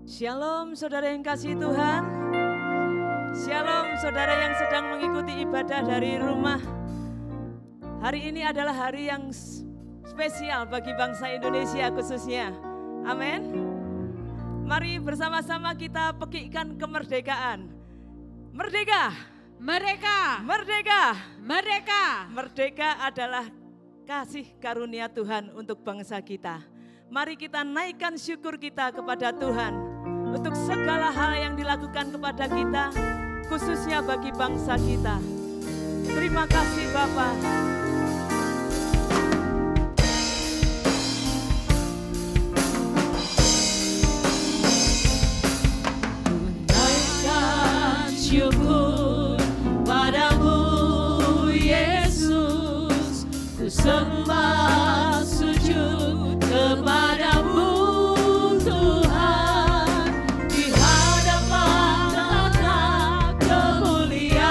Shalom saudara yang kasih Tuhan. Shalom saudara yang sedang mengikuti ibadah dari rumah. Hari ini adalah hari yang spesial bagi bangsa Indonesia khususnya. Amin. Mari bersama-sama kita pekikkan kemerdekaan. Merdeka! Merdeka! Merdeka! Merdeka! Merdeka adalah kasih karunia Tuhan untuk bangsa kita. Mari kita naikkan syukur kita kepada Tuhan untuk segala hal yang dilakukan kepada kita, khususnya bagi bangsa kita. Terima kasih Bapa. Naikkan syukur padamu Yesus, ku sembah sujud kepadamu Tuhan, di hadapan tata kemuliaan-Mu,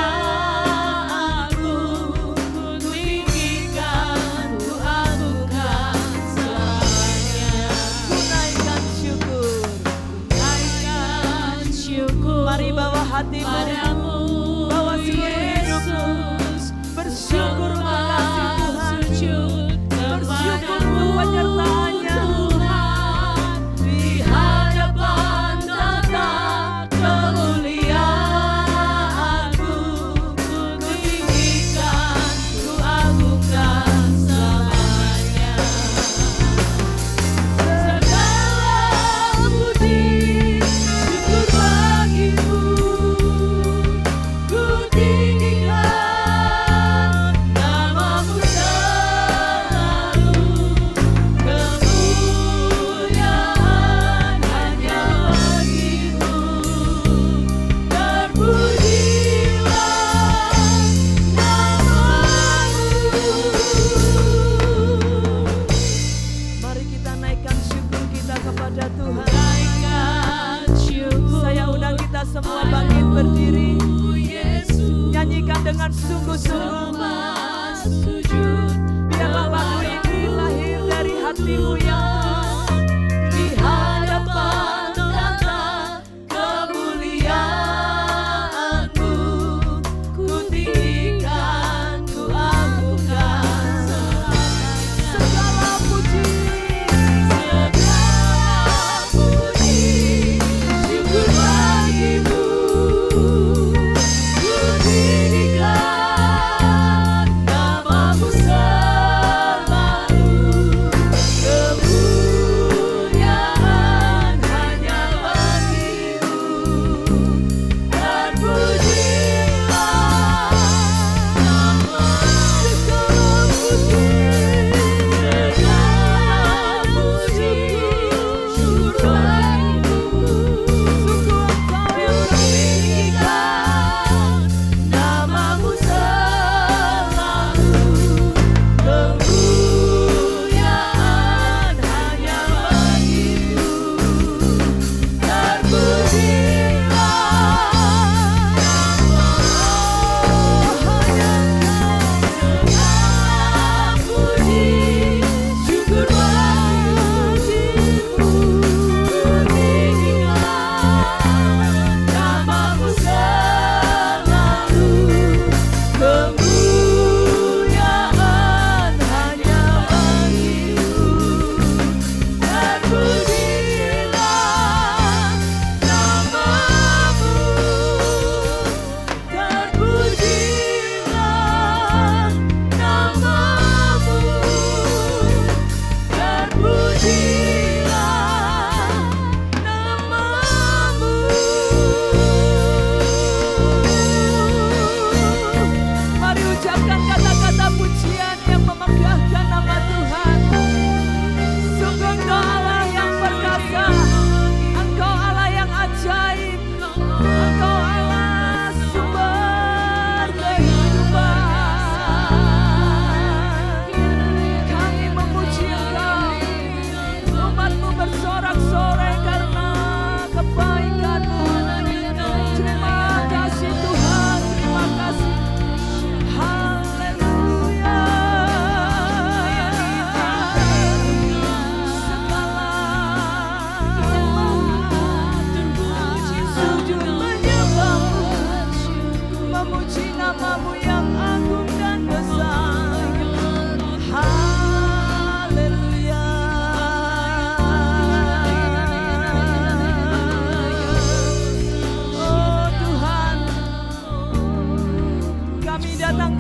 ku tinggikan, ku agungkan selamanya. Ku naikkan syukur. Naikkan syukur Mari bawa hatimu, padamu bawa seluruh hidupmu. Yesus, Bersyukur mengasihi Tuhan. sujud Bersyukur kepadamu penyertaannya. Tuhan, di hadapan tata kemuliaan-Mu, ku tinggikan, ku agungkan selamanya. Segala puji syukur bagimu, ku tinggikan namamu selalu. Kemuliaan hanya bagimu, terpujilah namamu. Mari kita naikkan syukur kita kepada Tuhan. Naikkan syukur Saya undang kita semua bangkit berdiri. Yesus, Nyanyikan dengan sungguh-sungguh. sembah sujud Biarlah lagu ini lahir dari hatimu yang di hadapan tata kemuliaan-Mu, ku tinggikan, ku agungkan selamanya. segala puji. Segala puji syukur bagimu, ku tinggikan namamu selalu. Kemuliaan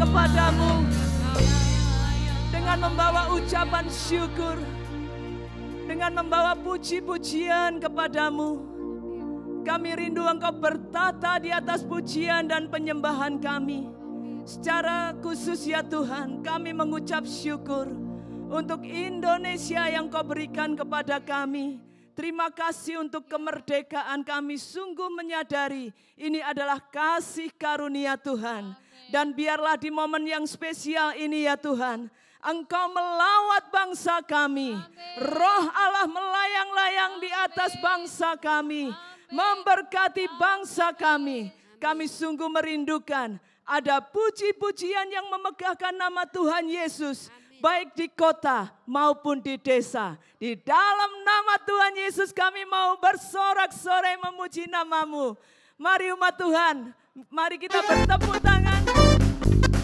kepadamu dengan membawa ucapan syukur, dengan membawa puji-pujian kepadamu. Kami rindu Engkau bertata di atas pujian dan penyembahan kami. Secara khusus ya Tuhan, kami mengucap syukur untuk Indonesia yang Kau berikan kepada kami. Terima kasih untuk kemerdekaan kami, sungguh menyadari ini adalah kasih karunia Tuhan. Dan biarlah di momen yang spesial ini ya Tuhan, Engkau melawat bangsa kami. Roh Allah melayang-layang di atas bangsa kami, memberkati bangsa kami. Kami sungguh merindukan ada puji-pujian yang memegahkan nama Tuhan Yesus. Baik di kota maupun di desa. Di dalam nama Tuhan Yesus kami mau bersorak-sorai memuji nama-Mu. Mari umat Tuhan, mari kita bertepuk tangan.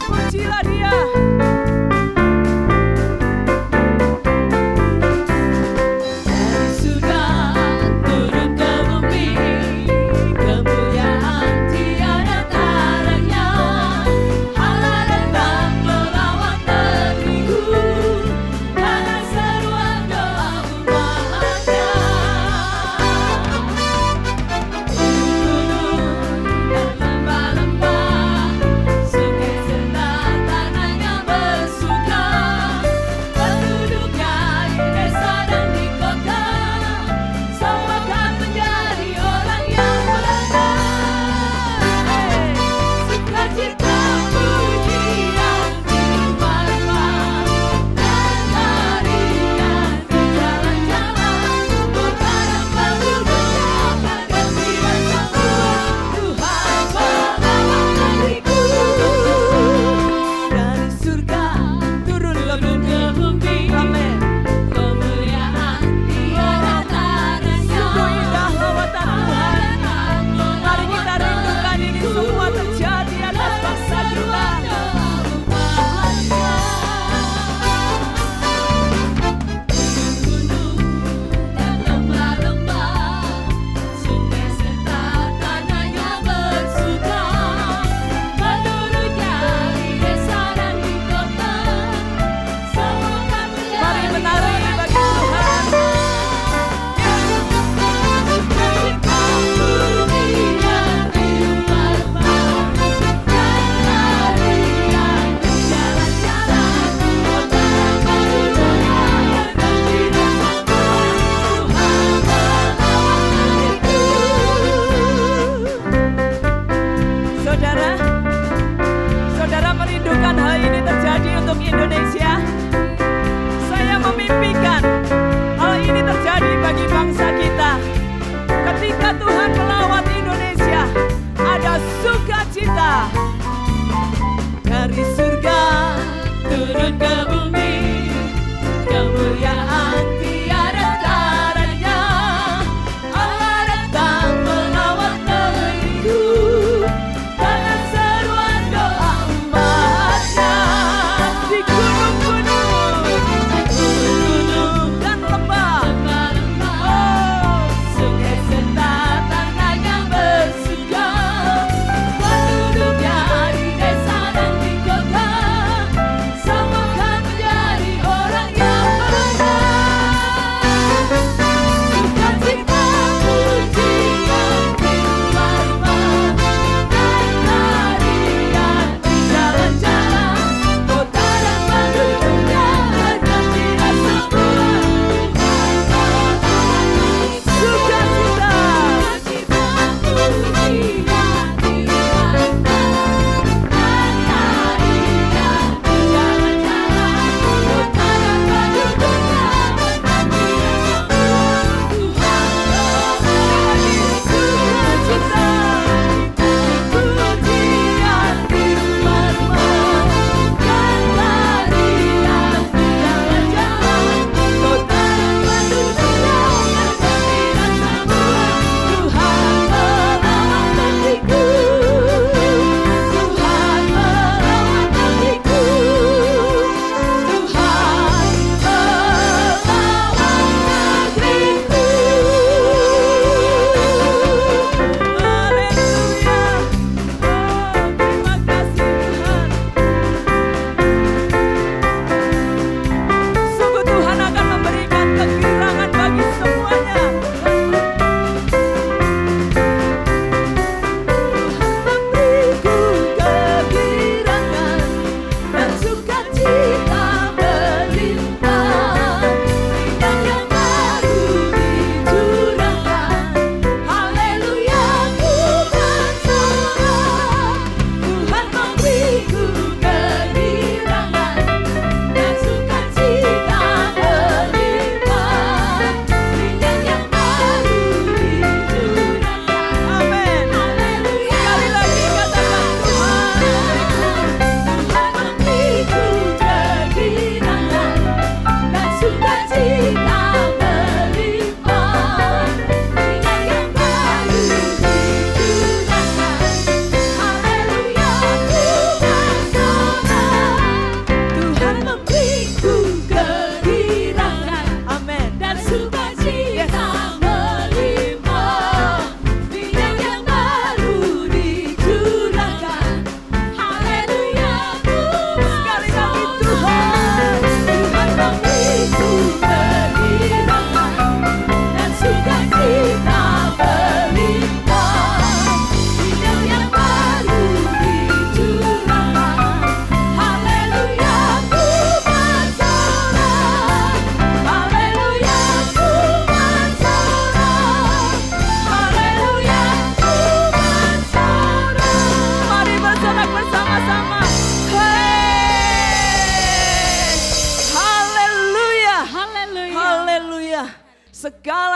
Pujilah Dia. Lembah-lembah, sungai serta tanahnya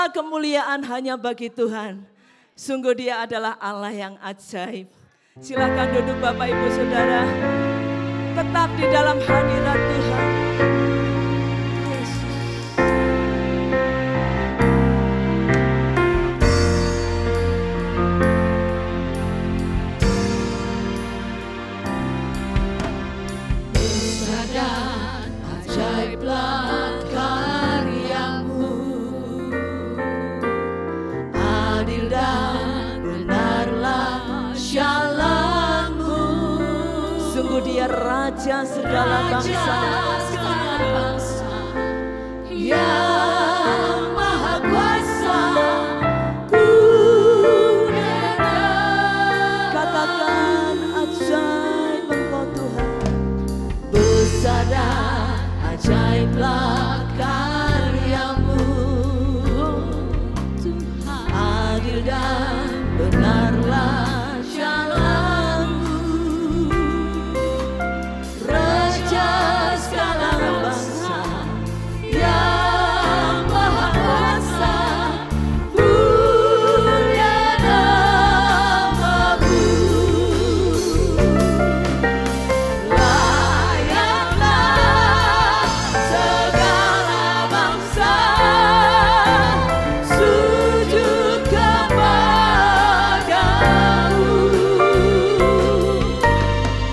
Segala kemuliaan hanya bagi Tuhan. Sungguh Dia adalah Allah yang ajaib. Silakan duduk Bapak Ibu Saudara. Tetap di dalam hadirat Tuhan. Ajaiblah karyamu, adil dan benarlah syalanmu. Sungguh Dia Raja segala bangsa, yang Maha Kuasa. Katakan ajaib Engkau Tuhan. Besar dan ajaiblah karyamu, adil dan benarlah syalanmu. Raja segala bangsa, yang Maha Kuasa, mulia namamu. Layaklah segala bangsa sujud kepadamu,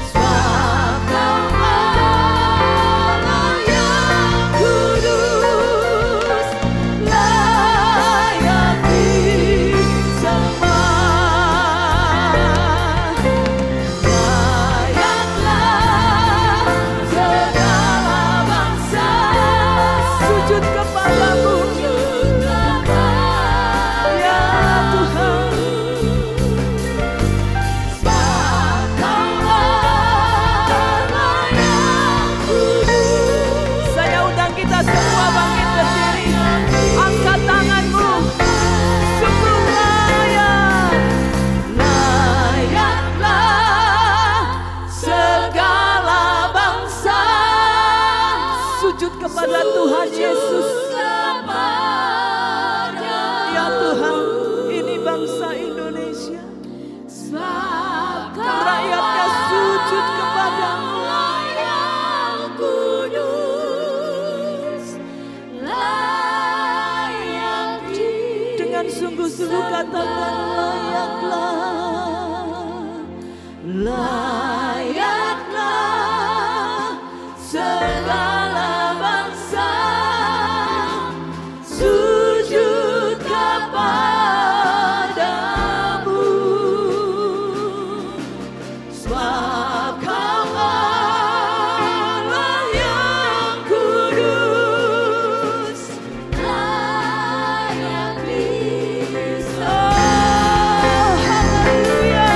sebab Kau Allah yang kudus, layak disembah. Layaklah segala bangsa Sujud kepadamu ya Tuhan. sebab Kau Allah yang kudus. Saya undang kita semua bangkit berdiri. Angkat tanganmu. Sungguh layak. Layaklah segala bangsa Sujud kepada Tuhan Yesus. Ya Tuhan, ini bangsa Indonesia. Sebab Rakyatnya sujud kepadamu. yang kudus, layak Dengan sungguh-sungguh katakan layaklah. layaklah segala bangsa sujud kepadamu, sebab Kau Allah yang kudus, layak disembah. Haleluya.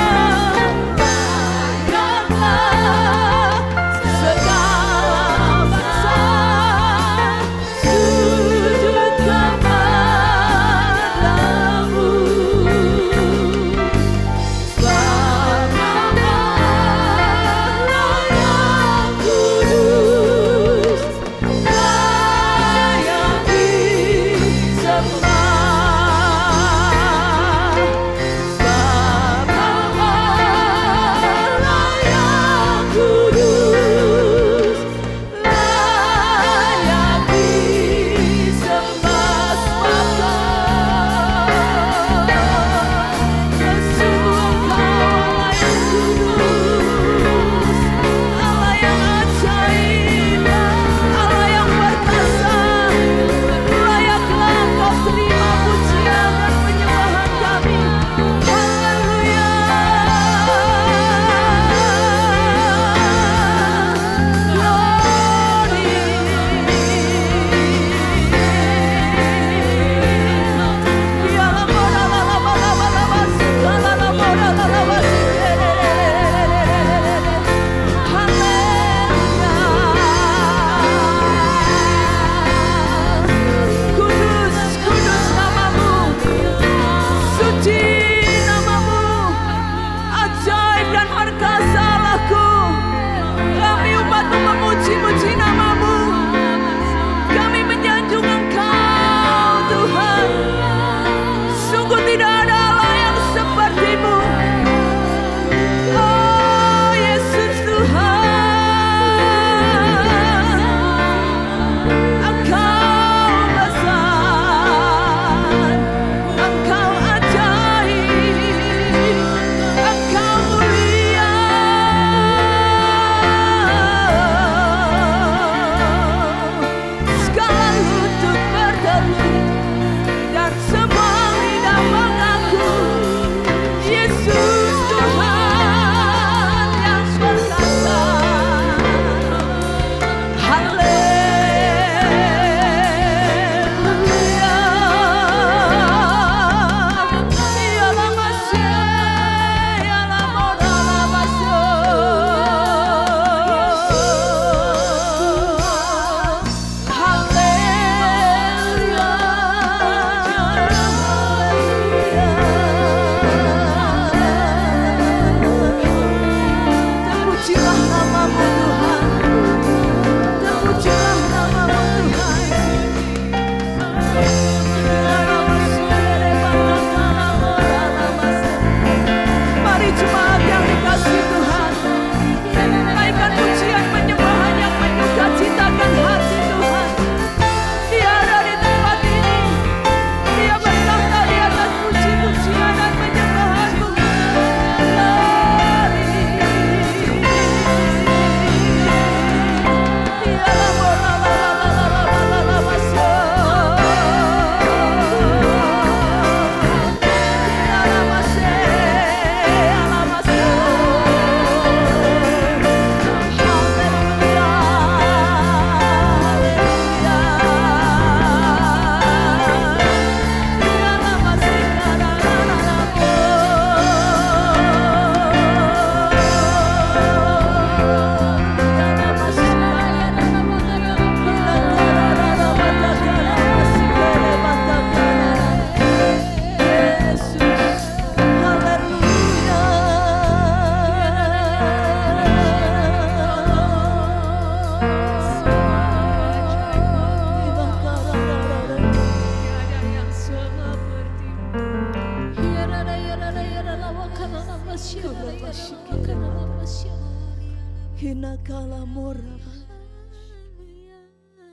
Hinakala moraba.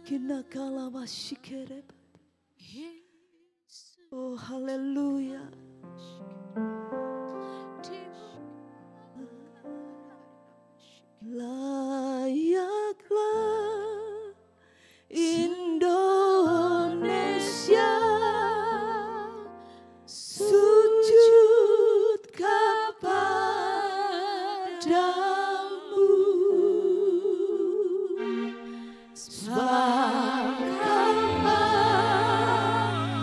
Hinakala washikereba. Oh haleluya. Layaklah Indonesia sujud kepadamu, sebab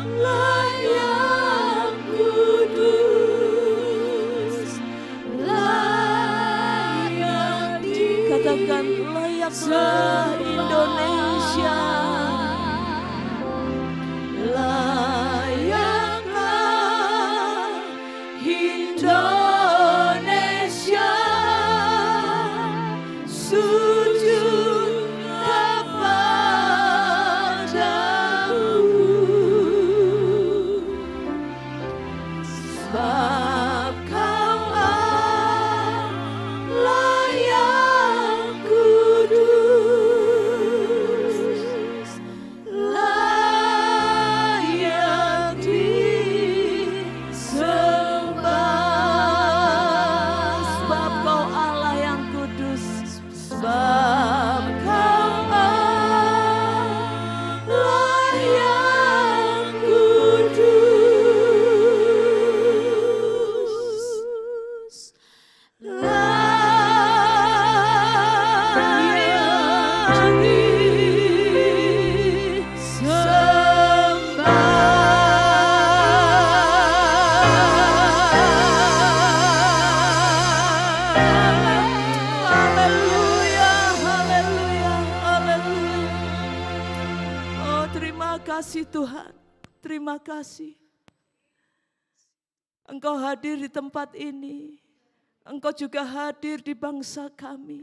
Kaulah yang kudus, layak dikatakan layaklah Indonesia, layaklah Indonesia sujud kepadamu, sebab Kau Allah yang kudus, layak disembah. Sebab Kau Allah yang kudus, sebab Kau Allah yang kudus, layak disembah. Haleluya, haleluya, haleluya. Oh, terima kasih Tuhan. Terima kasih. Engkau hadir di tempat ini. Engkau juga hadir di bangsa kami.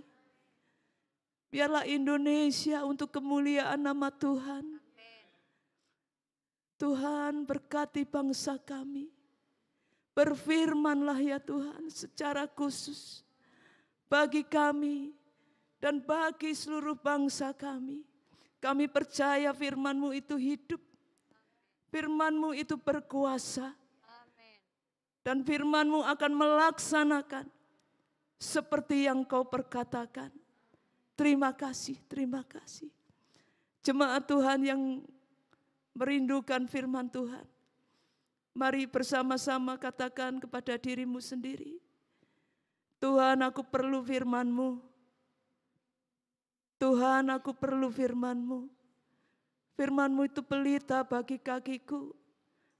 Biarlah Indonesia untuk kemuliaan nama Tuhan. Tuhan berkati bangsa kami. Berfirmanlah ya Tuhan secara khusus bagi kami dan bagi seluruh bangsa kami. Kami percaya firman-Mu itu hidup. Firman-Mu itu berkuasa. Dan firman-Mu akan melaksanakan seperti yang Kau perkatakan. Terima kasih, terima kasih. Jemaat Tuhan yang merindukan firman Tuhan, mari bersama-sama katakan kepada dirimu sendiri, Tuhan, aku perlu firman-Mu. Tuhan, aku perlu firman-Mu. Firman-Mu itu pelita bagi kakiku,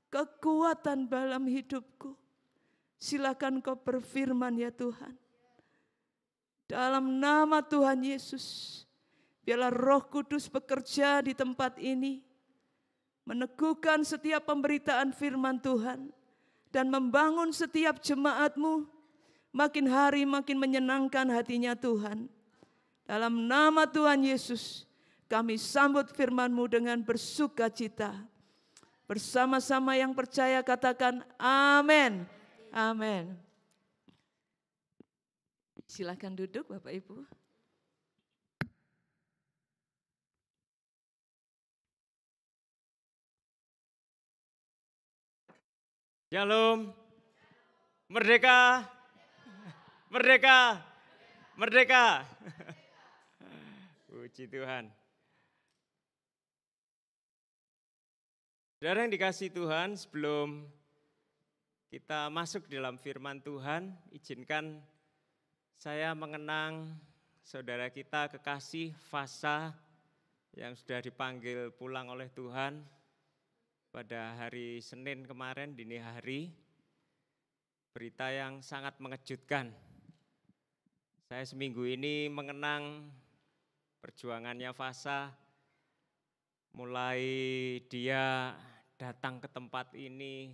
kekuatan dalam hidupku. Silakan Kau berfirman ya Tuhan. Dalam nama Tuhan Yesus, biarlah Roh Kudus bekerja di tempat ini, meneguhkan setiap pemberitaan firman Tuhan, dan membangun setiap jemaat-Mu, makin hari makin menyenangkan hatinya Tuhan. Dalam nama Tuhan Yesus, kami sambut firman-Mu dengan bersukacita. Bersama-sama yang percaya katakan amin. Amin. Silakan duduk Bapak Ibu. Shalom. Merdeka. Merdeka. Merdeka. Puji Tuhan. Saudara yang dikasihi Tuhan, sebelum kita masuk dalam firman Tuhan, izinkan saya mengenang saudara kita kekasih Fasa yang sudah dipanggil pulang oleh Tuhan pada hari Senin kemarin dini hari. Berita yang sangat mengejutkan. Saya seminggu ini mengenang perjuangannya Fasa, mulai dia datang ke tempat ini,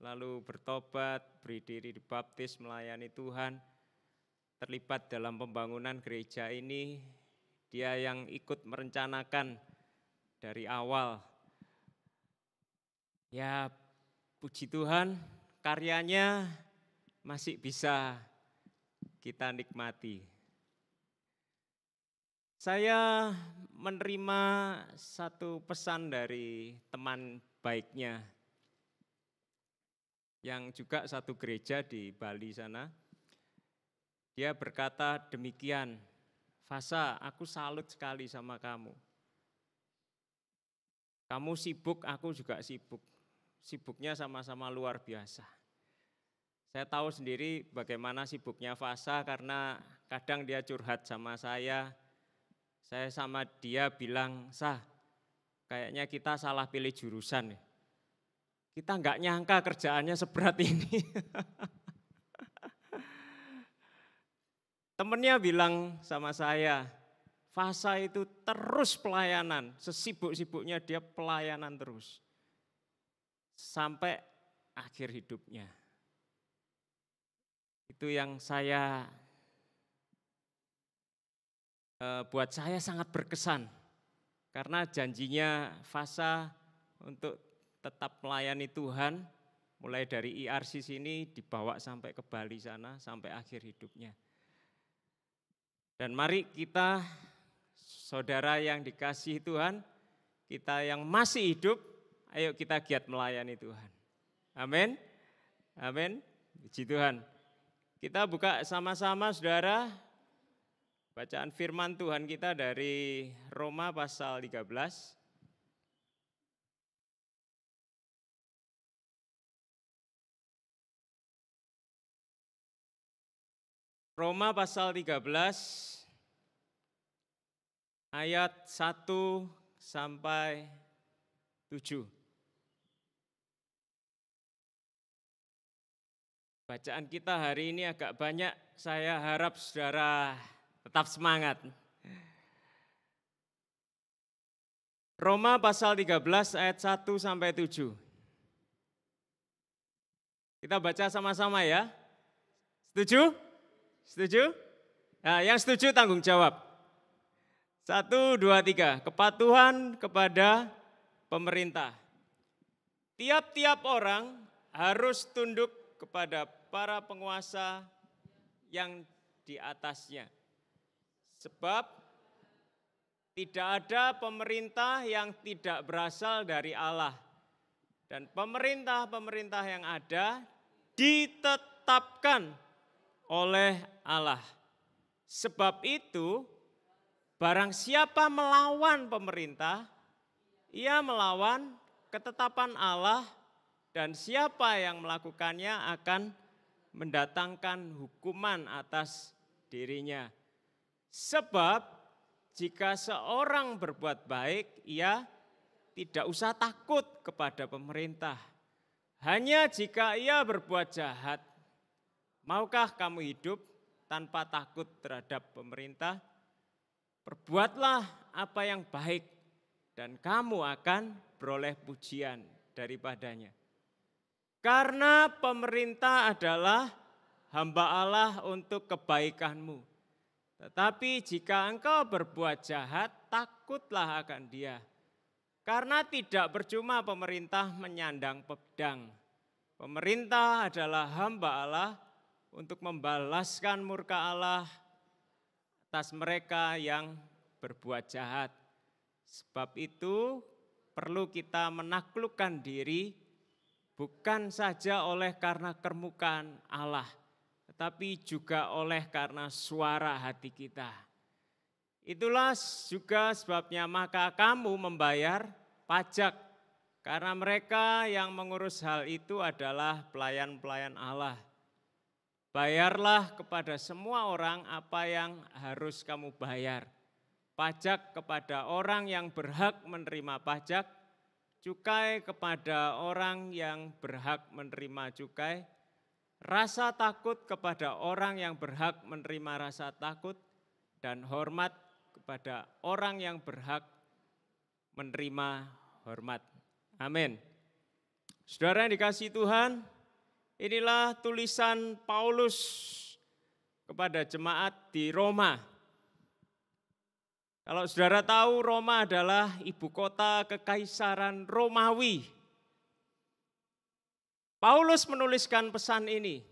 lalu bertobat, beri diri dibaptis, melayani Tuhan, terlibat dalam pembangunan gereja ini. Dia yang ikut merencanakan dari awal. Ya, puji Tuhan, karyanya masih bisa kita nikmati. Saya menerima satu pesan dari teman baiknya yang juga satu gereja di Bali sana. Dia berkata demikian, Fasa, aku salut sekali sama kamu. Kamu sibuk, aku juga sibuk. Sibuknya sama-sama luar biasa. Saya tahu sendiri bagaimana sibuknya Fasa karena kadang dia curhat sama saya. Saya sama dia bilang, Sah, kayaknya kita salah pilih jurusan. Kita nggak nyangka kerjaannya seberat ini. Temennya bilang sama saya, Fasa itu terus pelayanan, sesibuk-sibuknya dia pelayanan terus. Sampai akhir hidupnya. Itu yang buat saya sangat berkesan. Karena janjinya Fasa untuk tetap melayani Tuhan, mulai dari IRC sini dibawa sampai ke Bali sana, sampai akhir hidupnya. Dan mari kita, saudara yang dikasihi Tuhan, kita yang masih hidup, ayo kita giat melayani Tuhan. Amin. Amin. Puji Tuhan. Kita buka sama-sama saudara, bacaan firman Tuhan kita dari Roma pasal 13. Roma pasal 13 ayat 1 sampai 7. Bacaan kita hari ini agak banyak, saya harap saudara tetap semangat. Roma pasal 13 ayat 1 sampai 7. Kita baca sama-sama ya. Setuju? Setuju? Nah, yang setuju tanggung jawab. 1, 2, 3. Kepatuhan kepada pemerintah. Tiap-tiap orang harus tunduk kepada para penguasa yang di atasnya. Sebab tidak ada pemerintah yang tidak berasal dari Allah. Dan pemerintah-pemerintah yang ada ditetapkan oleh Allah. Sebab itu, barang siapa melawan pemerintah, ia melawan ketetapan Allah, dan siapa yang melakukannya akan mendatangkan hukuman atas dirinya. Sebab jika seorang berbuat baik, ia tidak usah takut kepada pemerintah. Hanya jika ia berbuat jahat, maukah kamu hidup tanpa takut terhadap pemerintah? Perbuatlah apa yang baik dan kamu akan beroleh pujian daripadanya. Karena pemerintah adalah hamba Allah untuk kebaikanmu. Tetapi jika engkau berbuat jahat, takutlah akan dia. Karena tidak percuma pemerintah menyandang pedang. Pemerintah adalah hamba Allah untuk membalaskan murka Allah atas mereka yang berbuat jahat. Sebab itu perlu kita menaklukkan diri bukan saja oleh karena kemukaan Allah, tetapi juga oleh karena suara hati kita. Itulah juga sebabnya maka kamu membayar pajak, karena mereka yang mengurus hal itu adalah pelayan-pelayan Allah. Bayarlah kepada semua orang apa yang harus kamu bayar. Pajak kepada orang yang berhak menerima pajak, cukai kepada orang yang berhak menerima cukai, rasa takut kepada orang yang berhak menerima rasa takut, dan hormat kepada orang yang berhak menerima hormat. Amin. Saudara yang dikasihi Tuhan, inilah tulisan Paulus kepada jemaat di Roma. Kalau saudara tahu, Roma adalah ibu kota kekaisaran Romawi. Paulus menuliskan pesan ini.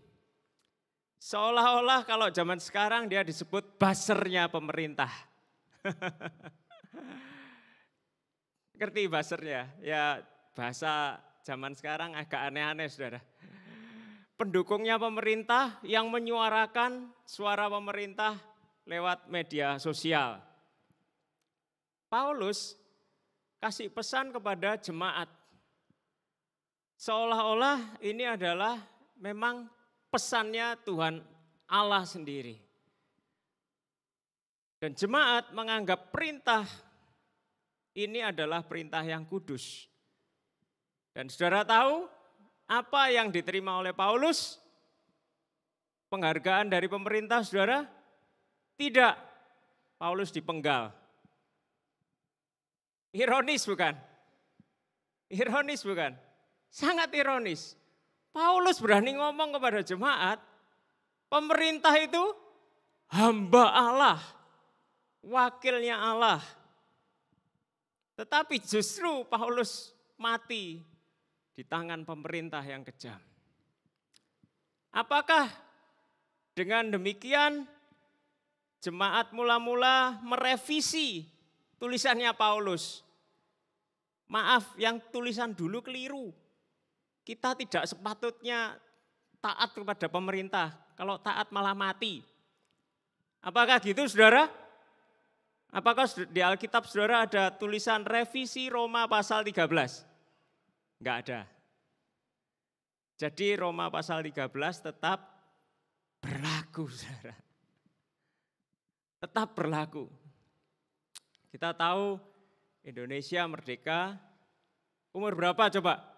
Seolah-olah kalau zaman sekarang dia disebut buzzernya pemerintah. Ngerti buzzernya? Ya bahasa zaman sekarang agak aneh-aneh saudara. Pendukungnya pemerintah yang menyuarakan suara pemerintah lewat media sosial. Paulus kasih pesan kepada jemaat. Seolah-olah ini adalah memang pesannya Tuhan Allah sendiri. Dan jemaat menganggap perintah ini adalah perintah yang kudus. Dan saudara tahu apa yang diterima oleh Paulus? Penghargaan dari pemerintah saudara? Tidak. Paulus dipenggal. Ironis bukan? Ironis bukan? Sangat ironis. Paulus berani ngomong kepada jemaat, pemerintah itu hamba Allah, wakilnya Allah. Tetapi justru Paulus mati di tangan pemerintah yang kejam. Apakah dengan demikian jemaat mula-mula merevisi tulisannya Paulus? Maaf, yang tulisan dulu keliru. Kita tidak sepatutnya taat kepada pemerintah. Kalau taat malah mati. Apakah gitu saudara? Apakah di Alkitab saudara ada tulisan revisi Roma pasal 13? Enggak ada. Jadi Roma pasal 13 tetap berlaku saudara. Tetap berlaku. Kita tahu Indonesia merdeka umur berapa coba?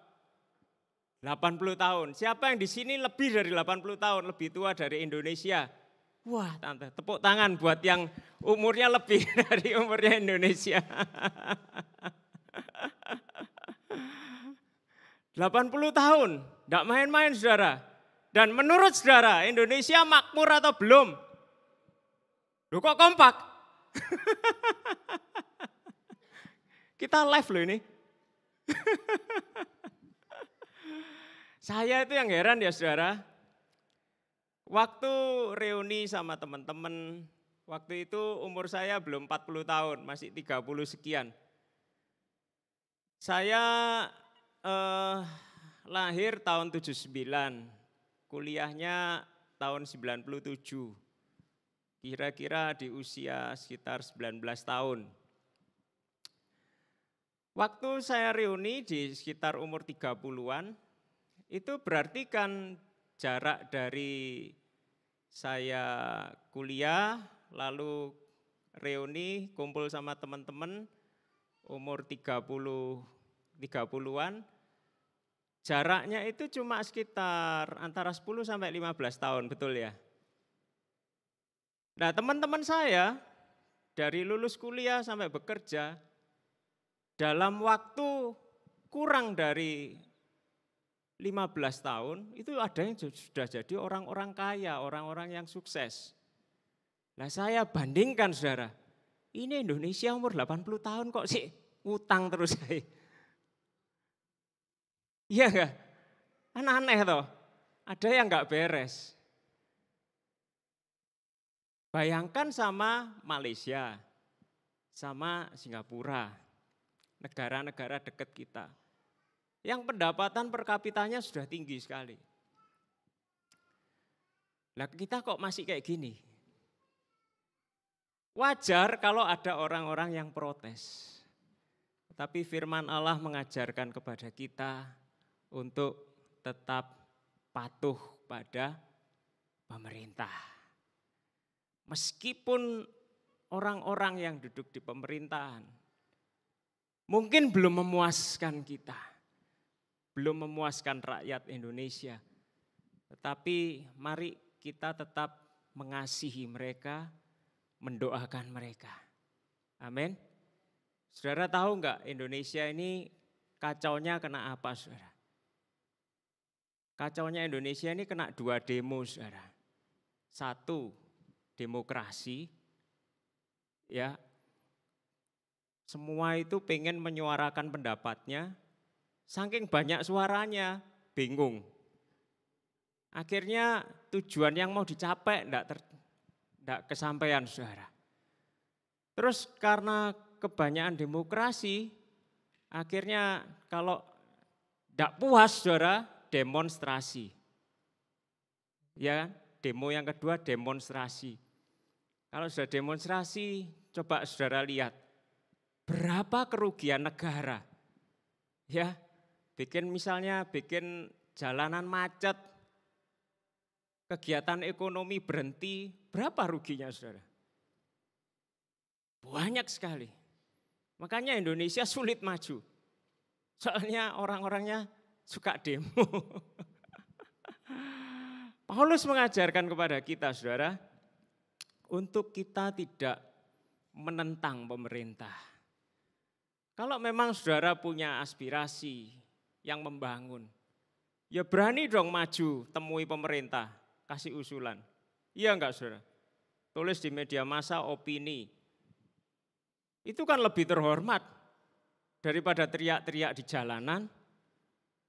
80 tahun. Siapa yang di sini lebih dari 80 tahun, lebih tua dari Indonesia? Wah, tante, tepuk tangan buat yang umurnya lebih dari umurnya Indonesia. 80 tahun, enggak main-main saudara. Dan menurut saudara, Indonesia makmur atau belum? Loh kok kompak? Kita live loh ini. Saya itu yang heran ya saudara, waktu reuni sama teman-teman, waktu itu umur saya belum 40 tahun, masih 30 sekian. Saya lahir tahun 79, kuliahnya tahun 97, kira-kira di usia sekitar 19 tahun. Waktu saya reuni di sekitar umur 30-an, itu berarti kan jarak dari saya kuliah, lalu reuni, kumpul sama teman-teman, umur 30-an, jaraknya itu cuma sekitar antara 10 sampai 15 tahun, betul ya? Nah teman-teman saya, dari lulus kuliah sampai bekerja, dalam waktu kurang dari 15 tahun itu ada yang sudah jadi orang-orang kaya, orang-orang yang sukses. Nah saya bandingkan saudara, ini Indonesia umur 80 tahun kok sih utang terus saya. Iya enggak? Kan aneh toh, ada yang enggak beres. Bayangkan sama Malaysia, sama Singapura, negara-negara dekat kita. Yang pendapatan per kapitanya sudah tinggi sekali. Nah kita kok masih kayak gini? Wajar kalau ada orang-orang yang protes. Tapi firman Allah mengajarkan kepada kita untuk tetap patuh pada pemerintah. Meskipun orang-orang yang duduk di pemerintahan mungkin belum memuaskan kita. Belum memuaskan rakyat Indonesia. Tetapi mari kita tetap mengasihi mereka, mendoakan mereka. Amin. Saudara tahu enggak Indonesia ini kacaunya kena apa saudara? Kacaunya Indonesia ini kena 2 demo saudara. 1, demokrasi. Ya. Semua itu pengen menyuarakan pendapatnya. Saking banyak suaranya, bingung. akhirnya tujuan yang mau dicapai tidak kesampaian, saudara. Terus karena kebanyakan demokrasi, akhirnya kalau tidak puas, saudara, demonstrasi. Ya, demo yang kedua demonstrasi. Kalau sudah demonstrasi, coba saudara lihat berapa kerugian negara. Ya, bikin jalanan macet, kegiatan ekonomi berhenti, berapa ruginya, saudara? Banyak sekali. Makanya Indonesia sulit maju. Soalnya orang-orangnya suka demo. Paulus mengajarkan kepada kita, saudara, untuk kita tidak menentang pemerintah. Kalau memang saudara punya aspirasi yang membangun, ya berani dong maju, temui pemerintah, kasih usulan. Iya enggak, saudara? Tulis di media massa opini. Itu kan lebih terhormat daripada teriak-teriak di jalanan.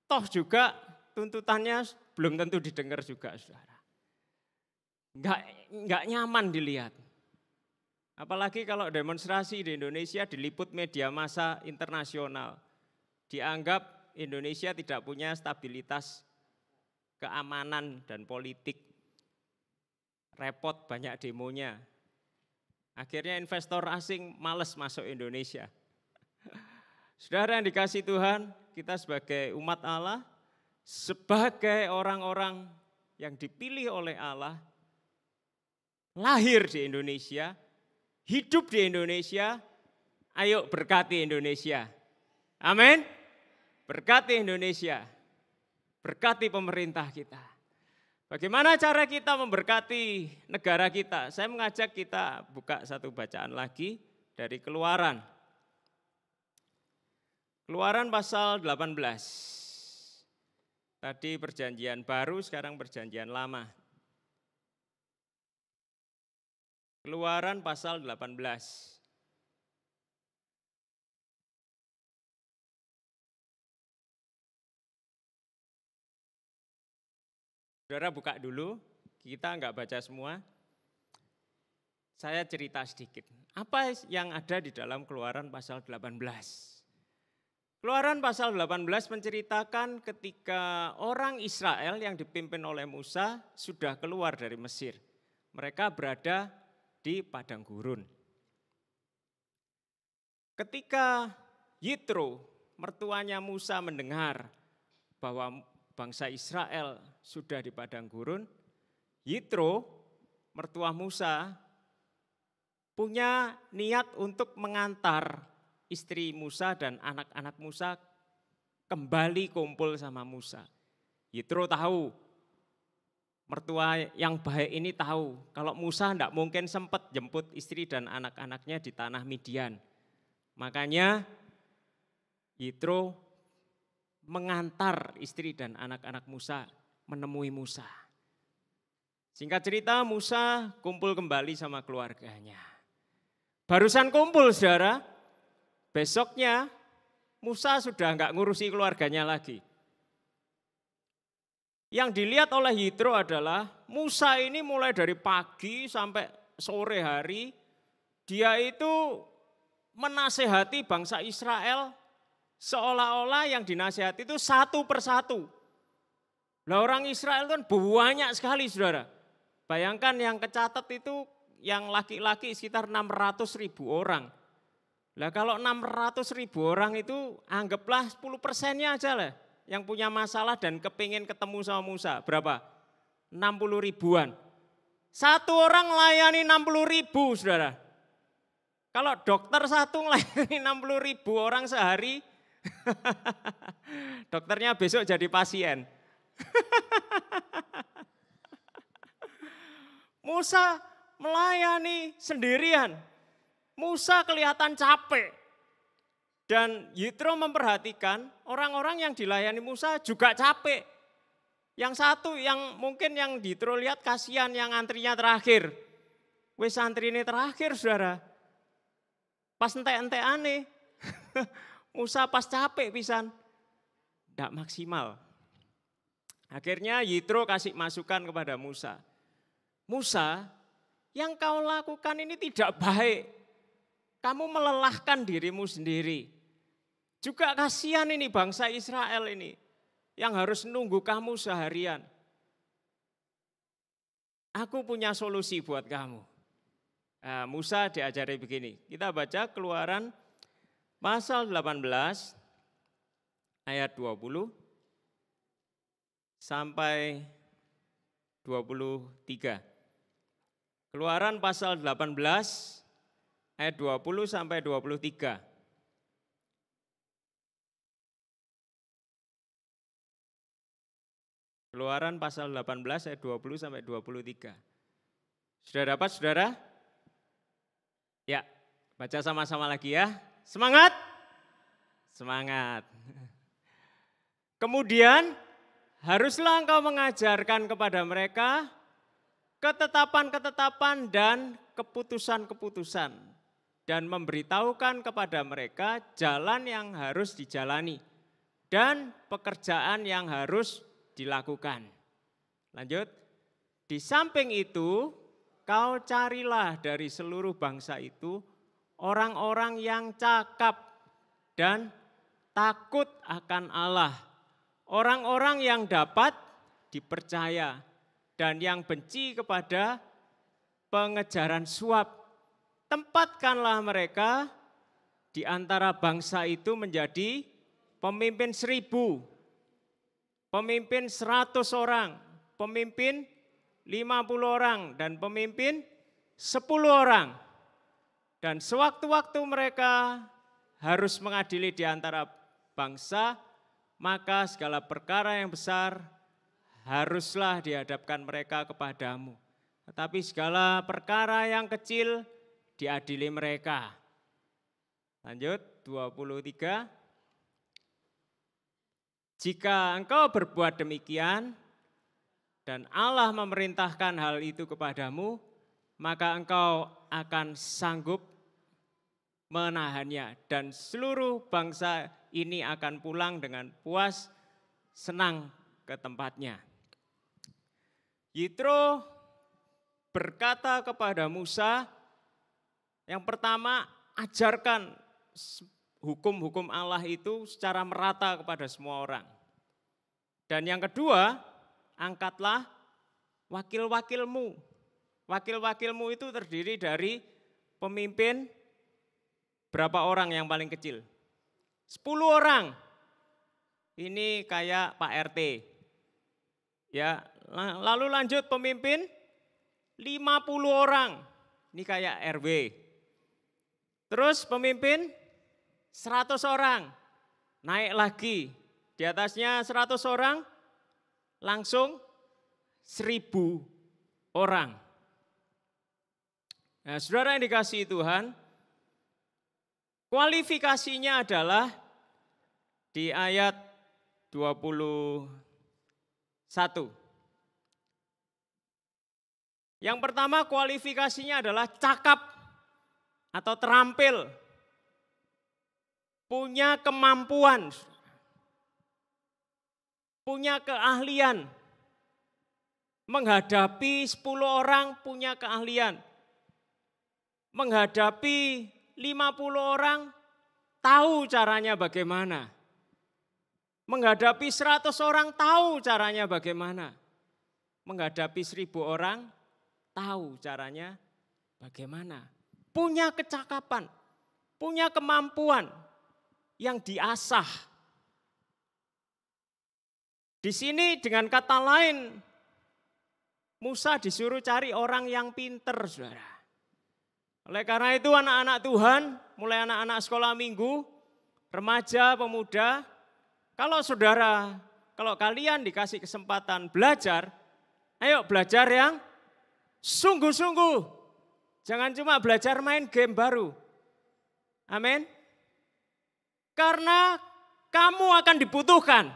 Toh juga tuntutannya belum tentu didengar juga, saudara. Enggak nyaman dilihat. Apalagi kalau demonstrasi di Indonesia diliput media massa internasional. Dianggap Indonesia tidak punya stabilitas keamanan dan politik. Repot, banyak demonya. Akhirnya investor asing males masuk Indonesia. Saudara yang dikasih Tuhan, kita sebagai umat Allah, sebagai orang-orang yang dipilih oleh Allah, lahir di Indonesia, hidup di Indonesia, ayo berkati Indonesia. Amin. Berkati Indonesia, berkati pemerintah kita. Bagaimana cara kita memberkati negara kita? Saya mengajak kita buka satu bacaan lagi dari Keluaran. Keluaran pasal 18. Tadi perjanjian baru, sekarang perjanjian lama. Keluaran pasal 18. Saudara buka dulu, kita enggak baca semua. Saya cerita sedikit. Apa yang ada di dalam Keluaran pasal 18? Keluaran pasal 18 menceritakan ketika orang Israel yang dipimpin oleh Musa sudah keluar dari Mesir. Mereka berada di padang gurun. Ketika Yitro, mertuanya Musa, mendengar bahwa bangsa Israel sudah di padang gurun, Yitro, mertua Musa, punya niat untuk mengantar istri Musa dan anak-anak Musa kembali kumpul sama Musa. Yitro tahu, mertua yang baik ini tahu kalau Musa tidak mungkin sempat jemput istri dan anak-anaknya di tanah Midian. Makanya Yitro mengantar istri dan anak-anak Musa menemui Musa. Singkat cerita, Musa kumpul kembali sama keluarganya. Barusan kumpul, saudara, besoknya Musa sudah enggak ngurusi keluarganya lagi. Yang dilihat oleh Yitro adalah Musa ini mulai dari pagi sampai sore hari, dia itu menasehati bangsa Israel seolah-olah yang dinasehati itu satu persatu. Nah, orang Israel kan banyak sekali, saudara. Bayangkan yang kecatat itu yang laki-laki sekitar 600.000 orang. Nah, kalau 600.000 orang itu anggaplah 10%-nya aja lah yang punya masalah dan kepingin ketemu sama Musa. Berapa? 60 ribuan. Satu orang layani 60.000, saudara. Kalau dokter satu melayani 60.000 orang sehari, dokternya besok jadi pasien. Musa melayani sendirian. Musa kelihatan capek. Dan Yitro memperhatikan orang-orang yang dilayani Musa juga capek. Yang satu yang mungkin yang Yitro lihat kasihan yang antrinya terakhir. Wes antri ini terakhir, saudara. Pas entek-entek aneh. Musa pas capek pisan. Tidak maksimal. Akhirnya Yitro kasih masukan kepada Musa. Musa, yang kau lakukan ini tidak baik. Kamu melelahkan dirimu sendiri. Juga kasihan ini bangsa Israel ini yang harus nunggu kamu seharian. Aku punya solusi buat kamu. Nah, Musa diajari begini. Kita baca Keluaran pasal 18 ayat 20 sampai 23. Keluaran pasal 18 ayat 20 sampai 23. Keluaran pasal 18 ayat 20 sampai 23. Sudah dapat, saudara? Ya, baca sama-sama lagi ya. Semangat? Semangat. Kemudian haruslah engkau mengajarkan kepada mereka ketetapan-ketetapan dan keputusan-keputusan dan memberitahukan kepada mereka jalan yang harus dijalani dan pekerjaan yang harus dilakukan. Lanjut. Di samping itu, kau carilah dari seluruh bangsa itu orang-orang yang cakap dan takut akan Allah. Orang-orang yang dapat dipercaya dan yang benci kepada pengejaran suap. Tempatkanlah mereka di antara bangsa itu menjadi pemimpin 1.000, pemimpin 100 orang, pemimpin 50 orang, dan pemimpin 10 orang. Dan sewaktu-waktu mereka harus mengadili di antara bangsa, maka segala perkara yang besar haruslah dihadapkan mereka kepadamu. Tetapi segala perkara yang kecil diadili mereka. Lanjut, 23. Jika engkau berbuat demikian dan Allah memerintahkan hal itu kepadamu, maka engkau akan sanggup menahannya dan seluruh bangsa ini akan pulang dengan puas, senang ke tempatnya. Yitro berkata kepada Musa, yang pertama ajarkan hukum-hukum Allah itu secara merata kepada semua orang. Dan yang kedua, angkatlah wakil-wakilmu. Wakil-wakilmu itu terdiri dari pemimpin berapa orang yang paling kecil? 10 orang. Ini kayak Pak RT. Ya, lalu lanjut pemimpin 50 orang. Ini kayak RW. Terus pemimpin 100 orang. Naik lagi. Di atasnya 100 orang, langsung 1.000 orang. Nah, saudara yang dikasihi Tuhan, kualifikasinya adalah di ayat 21. Yang pertama kualifikasinya adalah cakap atau terampil, punya kemampuan, punya keahlian, menghadapi 10 orang punya keahlian, menghadapi 50 orang tahu caranya bagaimana, menghadapi 100 orang tahu caranya bagaimana, menghadapi 1.000 orang tahu caranya bagaimana. Punya kecakapan, punya kemampuan yang diasah. Di sini dengan kata lain, Musa disuruh cari orang yang pinter, saudara. Oleh karena itu anak-anak Tuhan, mulai anak-anak sekolah minggu, remaja, pemuda, kalau kalian dikasih kesempatan belajar, ayo belajar yang sungguh-sungguh. Jangan cuma belajar main game baru. Amin. Karena kamu akan dibutuhkan.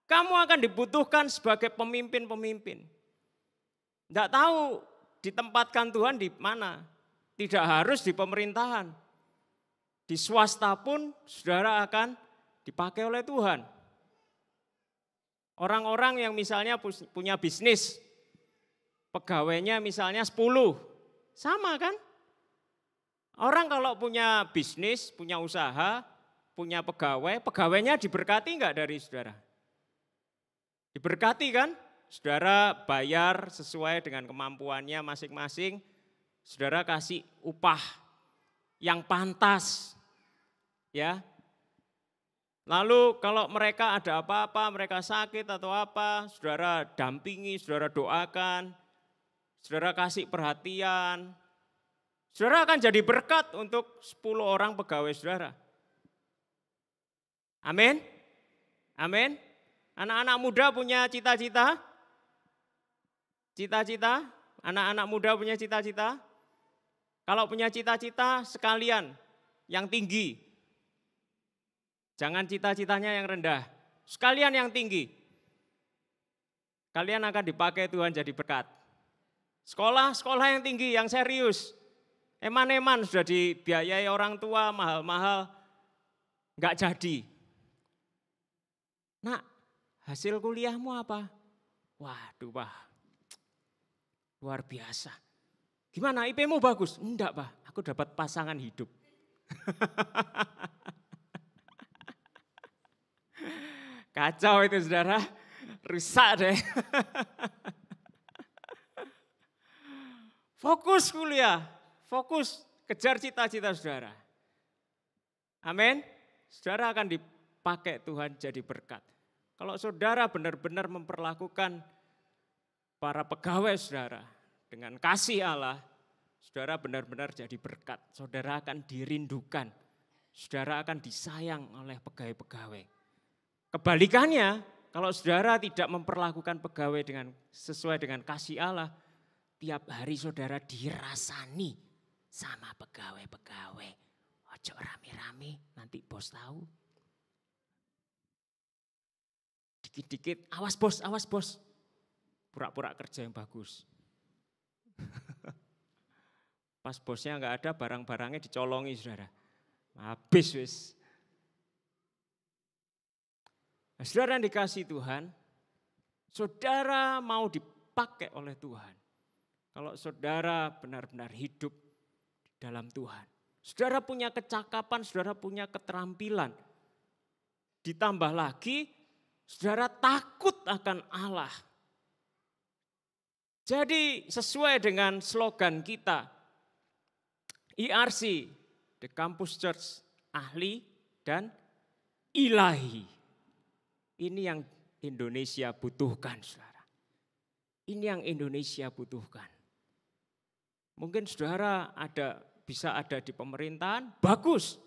Kamu akan dibutuhkan sebagai pemimpin-pemimpin. Tidak tahu ditempatkan Tuhan di mana. Tidak harus di pemerintahan. Di swasta pun saudara akan dipakai oleh Tuhan. Orang-orang yang misalnya punya bisnis, pegawainya misalnya 10, sama kan? Orang kalau punya bisnis, punya usaha, punya pegawai, pegawainya diberkati enggak dari saudara? Diberkati kan? Saudara bayar sesuai dengan kemampuannya masing-masing, saudara kasih upah yang pantas. Ya. Lalu kalau mereka ada apa-apa, mereka sakit atau apa, saudara dampingi, saudara doakan, saudara kasih perhatian. Saudara akan jadi berkat untuk 10 orang pegawai saudara. Amin. Amin. Anak-anak muda punya cita-cita? Cita-cita? Anak-anak muda punya cita-cita? Kalau punya cita-cita sekalian yang tinggi. Jangan cita-citanya yang rendah. Sekalian yang tinggi. Kalian akan dipakai Tuhan jadi berkat. Sekolah yang tinggi, yang serius. Eman-eman sudah dibiayai orang tua mahal-mahal, enggak jadi. Nak, hasil kuliahmu apa? Waduh, Pak, luar biasa. Gimana, IP-mu bagus? Enggak, Pak, aku dapat pasangan hidup. Kacau itu saudara, rusak deh. Fokus kuliah, fokus kejar cita-cita saudara. Amin. Saudara akan dipakai Tuhan jadi berkat. Kalau saudara benar-benar memperlakukan para pegawai saudara dengan kasih Allah, saudara benar-benar jadi berkat. Saudara akan dirindukan, saudara akan disayang oleh pegawai-pegawai. Kebalikannya, kalau saudara tidak memperlakukan pegawai sesuai dengan kasih Allah, tiap hari saudara dirasani sama pegawai-pegawai. Ojo rame-rame, nanti bos tahu. Dikit-dikit, awas bos. Pura-pura kerja yang bagus. Pas bosnya enggak ada, barang-barangnya dicolongi saudara. Habis wis. Nah, saudara yang dikasih Tuhan, saudara mau dipakai oleh Tuhan. Kalau saudara benar-benar hidup di dalam Tuhan. Saudara punya kecakapan, saudara punya keterampilan. Ditambah lagi, saudara takut akan Allah. Jadi sesuai dengan slogan kita, IRC, The Campus Church, ahli dan ilahi. Ini yang Indonesia butuhkan, saudara. Ini yang Indonesia butuhkan. Mungkin saudara bisa ada di pemerintahan, bagus.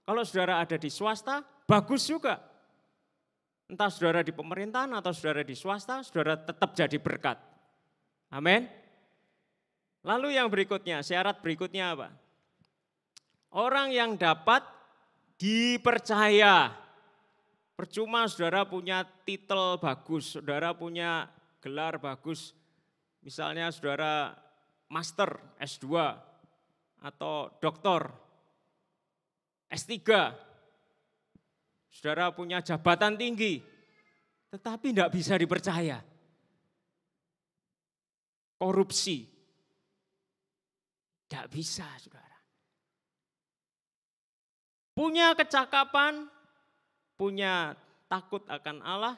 Kalau saudara ada di swasta, bagus juga. Entah saudara di pemerintahan atau saudara di swasta, saudara tetap jadi berkat. Amin. Lalu yang berikutnya, syarat berikutnya apa? Orang yang dapat dipercaya. Percuma saudara punya titel bagus, saudara punya gelar bagus. Misalnya saudara master S2 atau doktor S3. Saudara punya jabatan tinggi, tetapi tidak bisa dipercaya. Korupsi. Tidak bisa, saudara. Punya kecakapan, punya takut akan Allah,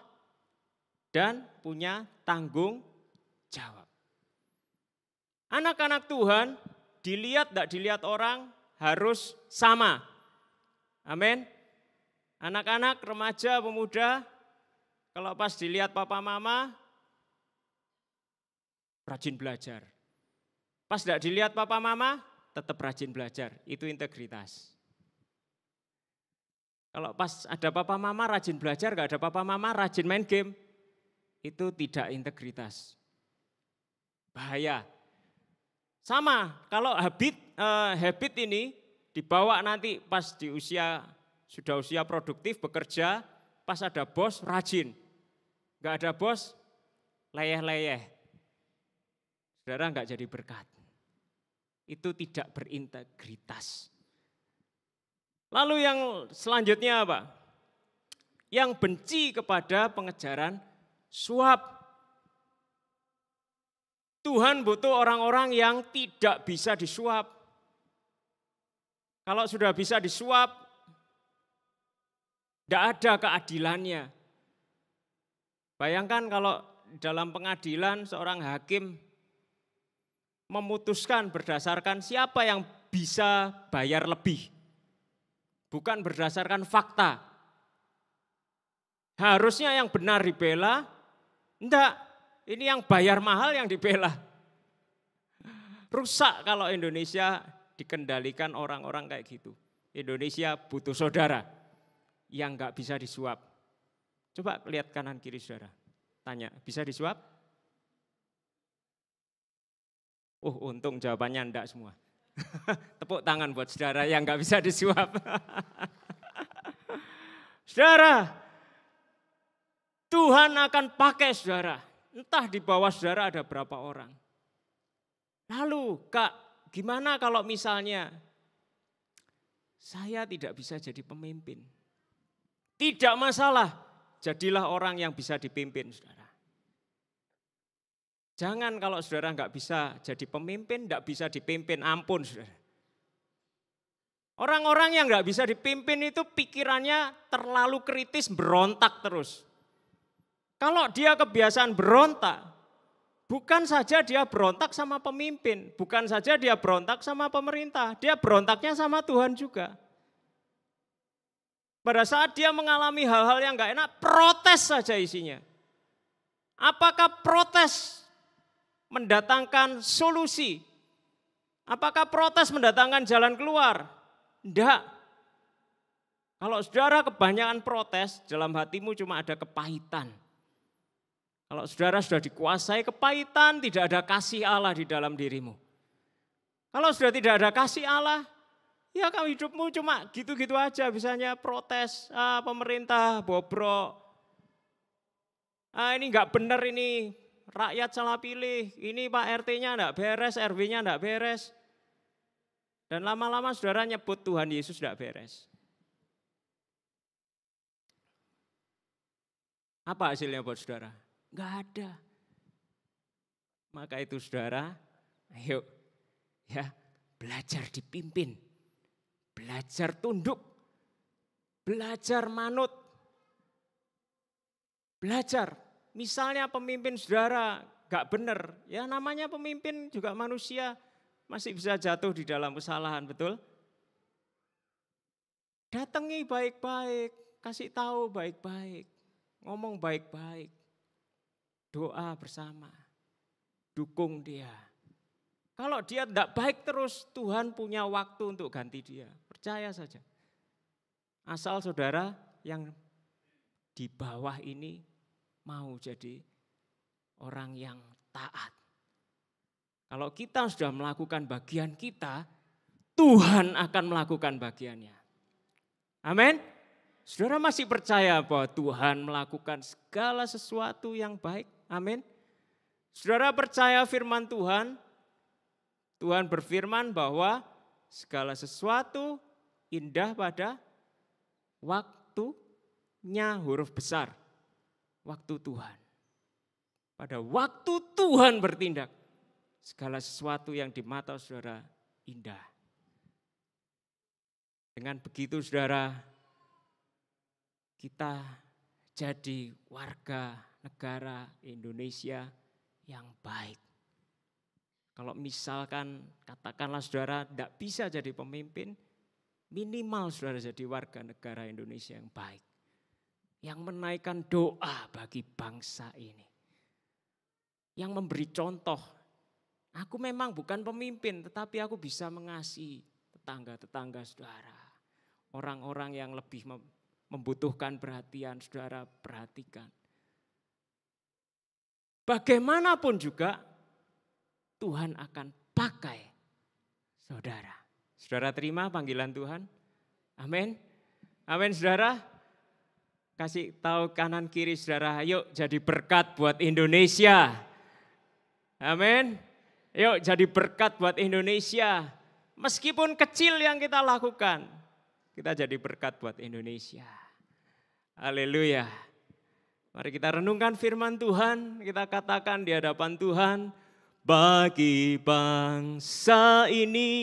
dan punya tanggung jawab. Anak-anak Tuhan, dilihat tidak dilihat orang, harus sama. Amin. Anak-anak, remaja, pemuda, kalau pas dilihat papa mama, rajin belajar. Pas tidak dilihat papa mama, tetap rajin belajar. Itu integritas. Kalau pas ada papa mama rajin belajar, gak ada papa mama rajin main game, itu tidak integritas. Bahaya. Sama, kalau habit ini dibawa nanti pas di sudah usia produktif, bekerja, pas ada bos, rajin. Enggak ada bos, leyeh-leyeh. Saudara enggak jadi berkat. Itu tidak berintegritas. Lalu yang selanjutnya apa? Yang benci kepada pengejaran Suap. Tuhan butuh orang-orang yang tidak bisa disuap. Kalau sudah bisa disuap, tidak ada keadilannya. Bayangkan kalau dalam pengadilan seorang hakim memutuskan berdasarkan siapa yang bisa bayar lebih. Bukan berdasarkan fakta. Harusnya yang benar dibela, enggak. Ini yang bayar mahal yang dibela. Rusak kalau Indonesia dikendalikan orang-orang kayak gitu. Indonesia butuh saudara yang enggak bisa disuap. Coba lihat kanan kiri saudara. Tanya, bisa disuap? Untung jawabannya enggak semua. Tepuk tangan buat saudara yang enggak bisa disuap. Saudara, Tuhan akan pakai saudara. Entah di bawah saudara ada berapa orang. Lalu Kak, gimana kalau misalnya saya tidak bisa jadi pemimpin? Tidak masalah, jadilah orang yang bisa dipimpin saudara. Jangan kalau saudara nggak bisa jadi pemimpin, nggak bisa dipimpin, ampun saudara. Orang-orang yang nggak bisa dipimpin itu pikirannya terlalu kritis, berontak terus. Kalau dia kebiasaan berontak, bukan saja dia berontak sama pemimpin, bukan saja dia berontak sama pemerintah, dia berontaknya sama Tuhan juga. Pada saat dia mengalami hal-hal yang gak enak, protes saja isinya. Apakah protes mendatangkan solusi? Apakah protes mendatangkan jalan keluar? Tidak. Kalau saudara kebanyakan protes, dalam hatimu cuma ada kepahitan. Kalau saudara sudah dikuasai kepahitan, tidak ada kasih Allah di dalam dirimu. Kalau sudah tidak ada kasih Allah, ya kamu hidupmu cuma gitu-gitu aja. Misalnya protes, pemerintah bobrok. Ini enggak benar ini, rakyat salah pilih. Ini Pak RT-nya enggak beres, RW-nya enggak beres. Dan lama-lama saudara nyebut Tuhan Yesus enggak beres. Apa hasilnya buat saudara? Enggak ada. Maka itu saudara, ayo ya belajar dipimpin, belajar tunduk, belajar manut, belajar. Misalnya pemimpin saudara enggak benar, ya namanya pemimpin juga manusia, masih bisa jatuh di dalam kesalahan, betul? Datangi baik-baik, kasih tahu baik-baik, ngomong baik-baik. Doa bersama, dukung dia. Kalau dia tidak baik terus, Tuhan punya waktu untuk ganti dia. Percaya saja. Asal saudara yang di bawah ini mau jadi orang yang taat. Kalau kita sudah melakukan bagian kita, Tuhan akan melakukan bagiannya. Amin. Saudara masih percaya bahwa Tuhan melakukan segala sesuatu yang baik? Amin. Saudara percaya firman Tuhan? Tuhan berfirman bahwa segala sesuatu indah pada waktunya, huruf besar. Waktu Tuhan. Pada waktu Tuhan bertindak, segala sesuatu yang di mata saudara indah. Dengan begitu saudara, kita jadi warga negara Indonesia yang baik. Kalau misalkan katakanlah saudara tidak bisa jadi pemimpin, minimal saudara jadi warga negara Indonesia yang baik. Yang menaikkan doa bagi bangsa ini. Yang memberi contoh, aku memang bukan pemimpin tetapi aku bisa mengasihi tetangga-tetangga saudara. Orang-orang yang lebih membutuhkan perhatian, saudara perhatikan. Bagaimanapun juga Tuhan akan pakai saudara. Saudara terima panggilan Tuhan? Amin. Amin saudara. Kasih tahu kanan kiri saudara, yuk jadi berkat buat Indonesia. Amin. Yuk jadi berkat buat Indonesia. Meskipun kecil yang kita lakukan, kita jadi berkat buat Indonesia. Haleluya. Mari kita renungkan firman Tuhan, kita katakan di hadapan Tuhan, bagi bangsa ini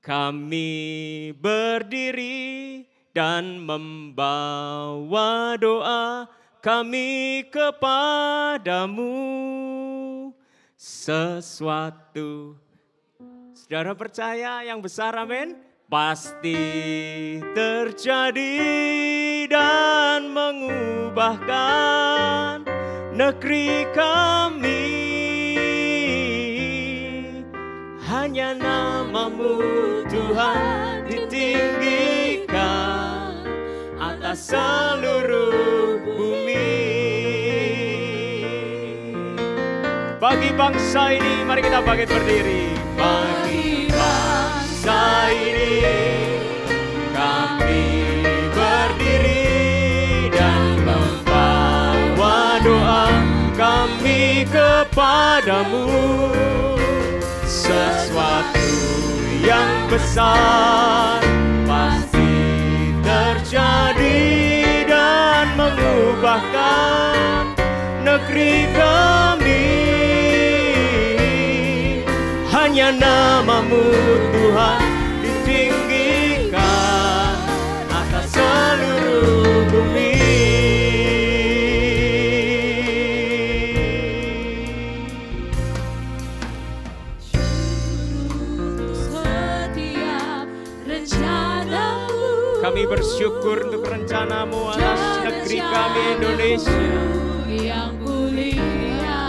kami berdiri dan membawa doa kami kepadamu. Sesuatu, saudara percaya yang besar, amin, pasti terjadi dan mengubahkan negeri kami. Hanya nama-Mu Tuhan ditinggikan atas seluruh bumi. Bagi bangsa ini, mari kita bangkit berdiri. Bagi bangsa ini kami berdiri dan membawa doa kami kepadamu. Sesuatu yang besar pasti terjadi dan mengubahkan negeri kami. Hanya nama-Mu Tuhan ditinggikan atas seluruh bumi. Kami bersyukur untuk rencana-Mu atas negeri kami Indonesia. Yang mulia,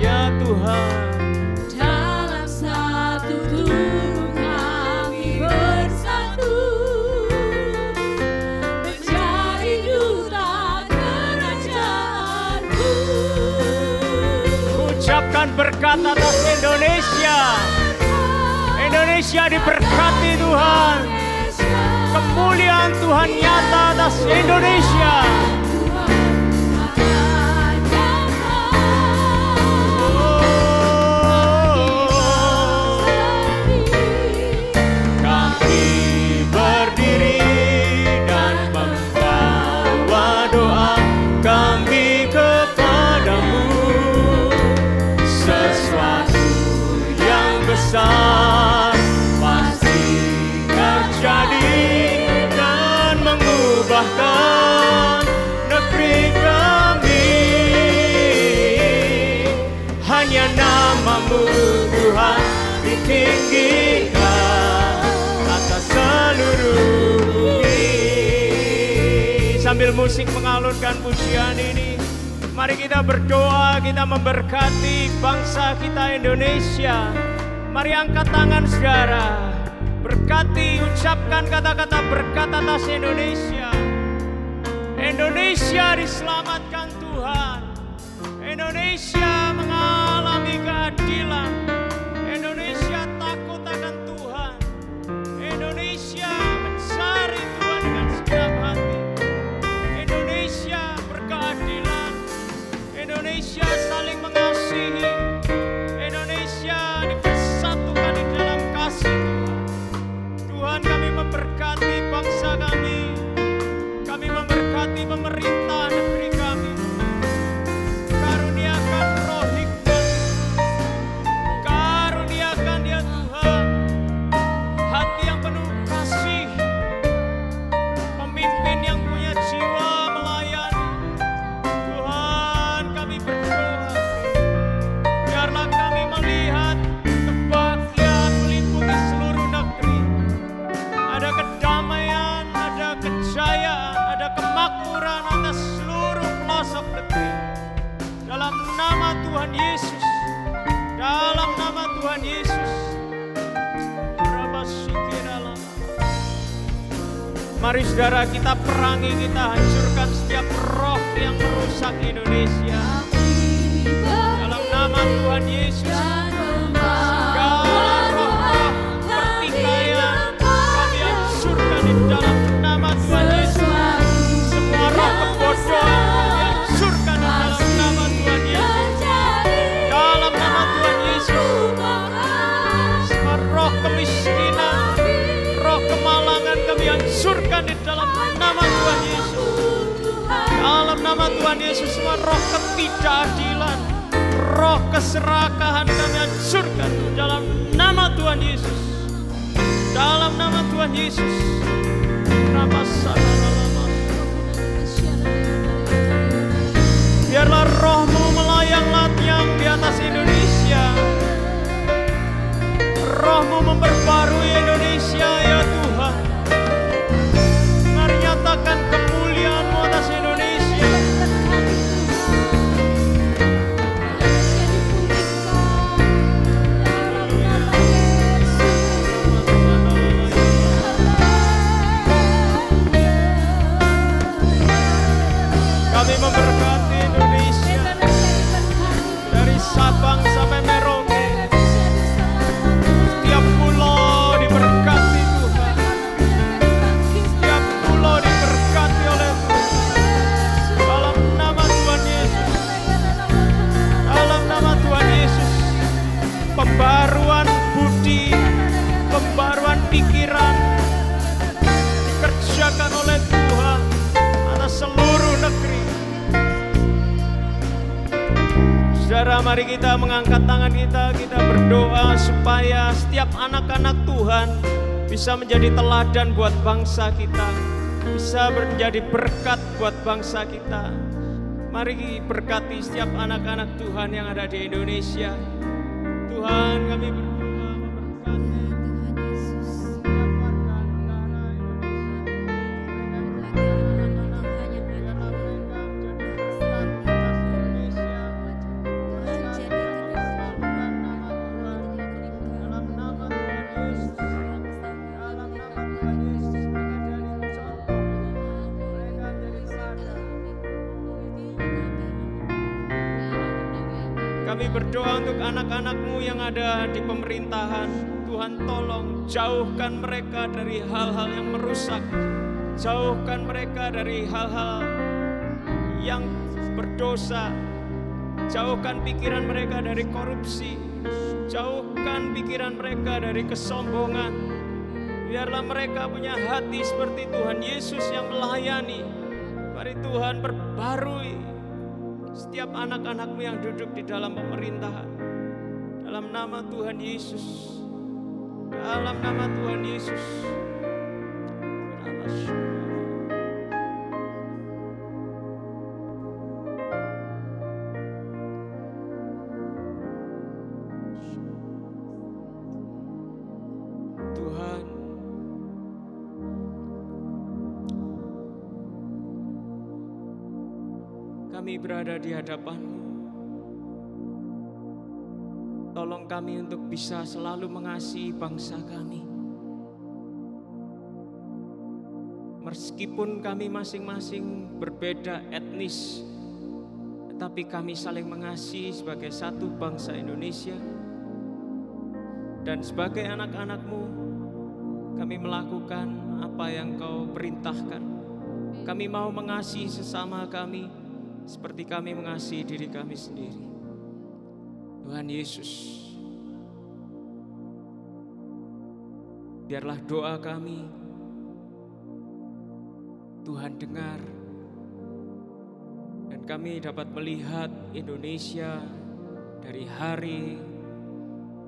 ya Tuhan, dalam satu tubuh kami bersatu menjadi duta kerajaan-Mu. ucapkan berkat atas Indonesia. Indonesia diberkati Tuhan. Kemuliaan Tuhan nyata atas Indonesia. Kami berdiri dan membawa doa kami kepadamu. Sesuatu yang besar pasti terjadi dan mengubahkan negeri kami. Hanya nama-Mu Tuhan ditinggikan atas seluruh bumi. Sambil musik mengalunkan pujian ini, mari kita berdoa, kita memberkati bangsa kita Indonesia. Mari angkat tangan saudara, berkati, ucapkan kata-kata berkat atas Indonesia. Indonesia diselamatkan Tuhan. Indonesia mengalami keadilan. Indonesia takut akan Tuhan. Indonesia mencari Tuhan dengan segenap hati. Indonesia berkeadilan. Indonesia saling mengasihi. Indonesia dipersatukan di dalam kasih Tuhan. Tuhan, kami memberkati bangsa kami. Kami memberkati pemerintah negeri kami. Karuniakan roh hikmat. Karuniakan ya Tuhan hati yang penuh kasih. Pemimpin yang punya jiwa melayani. Tuhan, kami berdoa, biarlah kami melihat kebahagiaan meliputi seluruh negeri. Ada kedamaian, ada kejayaan, ada kemakmuran atas seluruh pelosok negeri. Dalam nama Tuhan Yesus, dalam nama Tuhan Yesus. Mari saudara, kita perangi, kita hancurkan setiap roh yang merusak Indonesia. Dalam nama Tuhan Yesus, segala roh-roh pertikaian kami hancurkan di dalam nama Tuhan Yesus. Semua roh kebodohan kami hancurkan di dalam nama Tuhan Yesus. Dalam nama Tuhan Yesus, semua roh kemiskinan, roh kemalangan kami hancurkan di dalam nama Tuhan Yesus. Dalam nama nama Tuhan Yesus, semua roh ketidakadilan, roh keserakahan kami hancurkan dalam nama Tuhan Yesus. Dalam nama Tuhan Yesus. Biarlah roh-Mu melayang-layang di atas Indonesia. Roh-Mu memperbarui Indonesia ya Tuhan. Mari nyatakan kemuliaan-Mu atas Indonesia. Kami memberkati Indonesia dari Sabang sampai Merauke. Setiap pulau diberkati Tuhan. Setiap pulau diberkati oleh Tuhan. Dalam nama Tuhan Yesus. Dalam nama Tuhan Yesus. Pembaruan budi, pembaruan pikiran dikerjakan oleh Tuhan atas seluruh negeri. Saudara, mari kita mengangkat tangan kita berdoa supaya setiap anak-anak Tuhan bisa menjadi teladan buat bangsa kita, bisa menjadi berkat buat bangsa kita. Mari berkati setiap anak-anak Tuhan yang ada di Indonesia. Tuhan, kami berdoa memberkati setiap warga negara Kami berdoa untuk anak-anak-Mu yang ada di pemerintahan. Tuhan, tolong jauhkan mereka dari hal-hal yang merusak. Jauhkan mereka dari hal-hal yang berdosa. Jauhkan pikiran mereka dari korupsi. Jauhkan pikiran mereka dari kesombongan. Biarlah mereka punya hati seperti Tuhan Yesus yang melayani. Mari Tuhan perbarui setiap anak-anak-Mu yang duduk di dalam pemerintahan. Dalam nama Tuhan Yesus. Dalam nama Tuhan Yesus. Tuhan, kami berada di hadapan-Mu. Tolong kami untuk bisa selalu mengasihi bangsa kami. Meskipun kami masing-masing berbeda etnis, tetapi kami saling mengasihi sebagai satu bangsa Indonesia. Dan sebagai anak-anak-Mu, kami melakukan apa yang Kau perintahkan. Kami mau mengasihi sesama kami seperti kami mengasihi diri kami sendiri. Tuhan Yesus, biarlah doa kami Tuhan dengar, dan kami dapat melihat Indonesia dari hari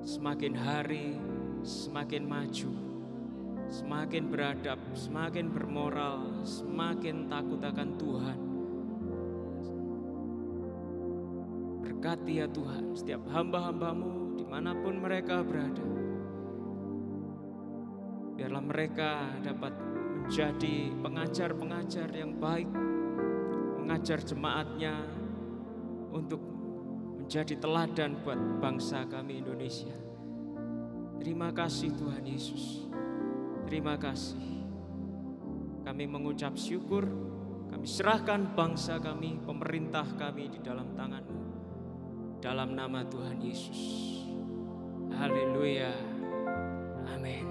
semakin maju, semakin beradab, semakin bermoral, semakin takut akan Tuhan. Berkati ya Tuhan setiap hamba-hamba-Mu dimanapun mereka berada. Biarlah mereka dapat menjadi pengajar-pengajar yang baik, mengajar jemaatnya untuk menjadi teladan buat bangsa kami Indonesia. Terima kasih Tuhan Yesus. Terima kasih. Kami mengucap syukur, kami serahkan bangsa kami, pemerintah kami di dalam tangan-Mu. Dalam nama Tuhan Yesus. Haleluya. Amin.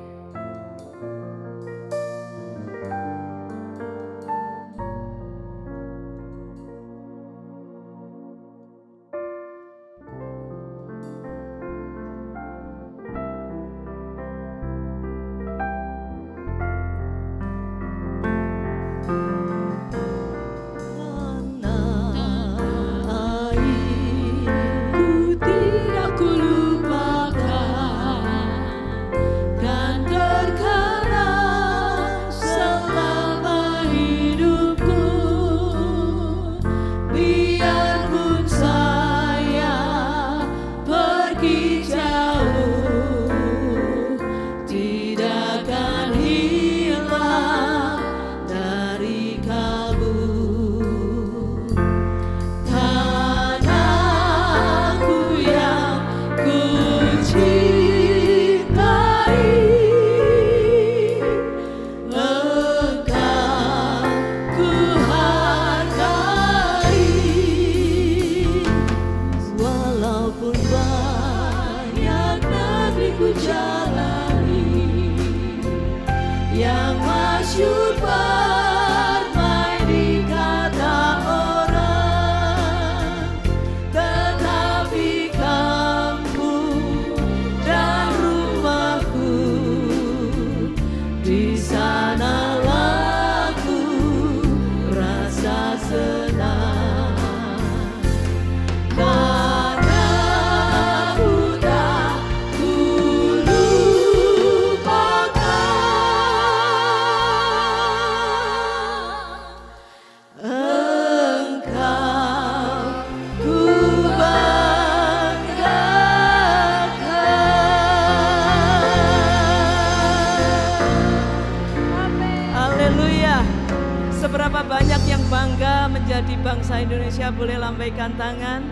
bangga menjadi bangsa Indonesia boleh lambaikan tangan.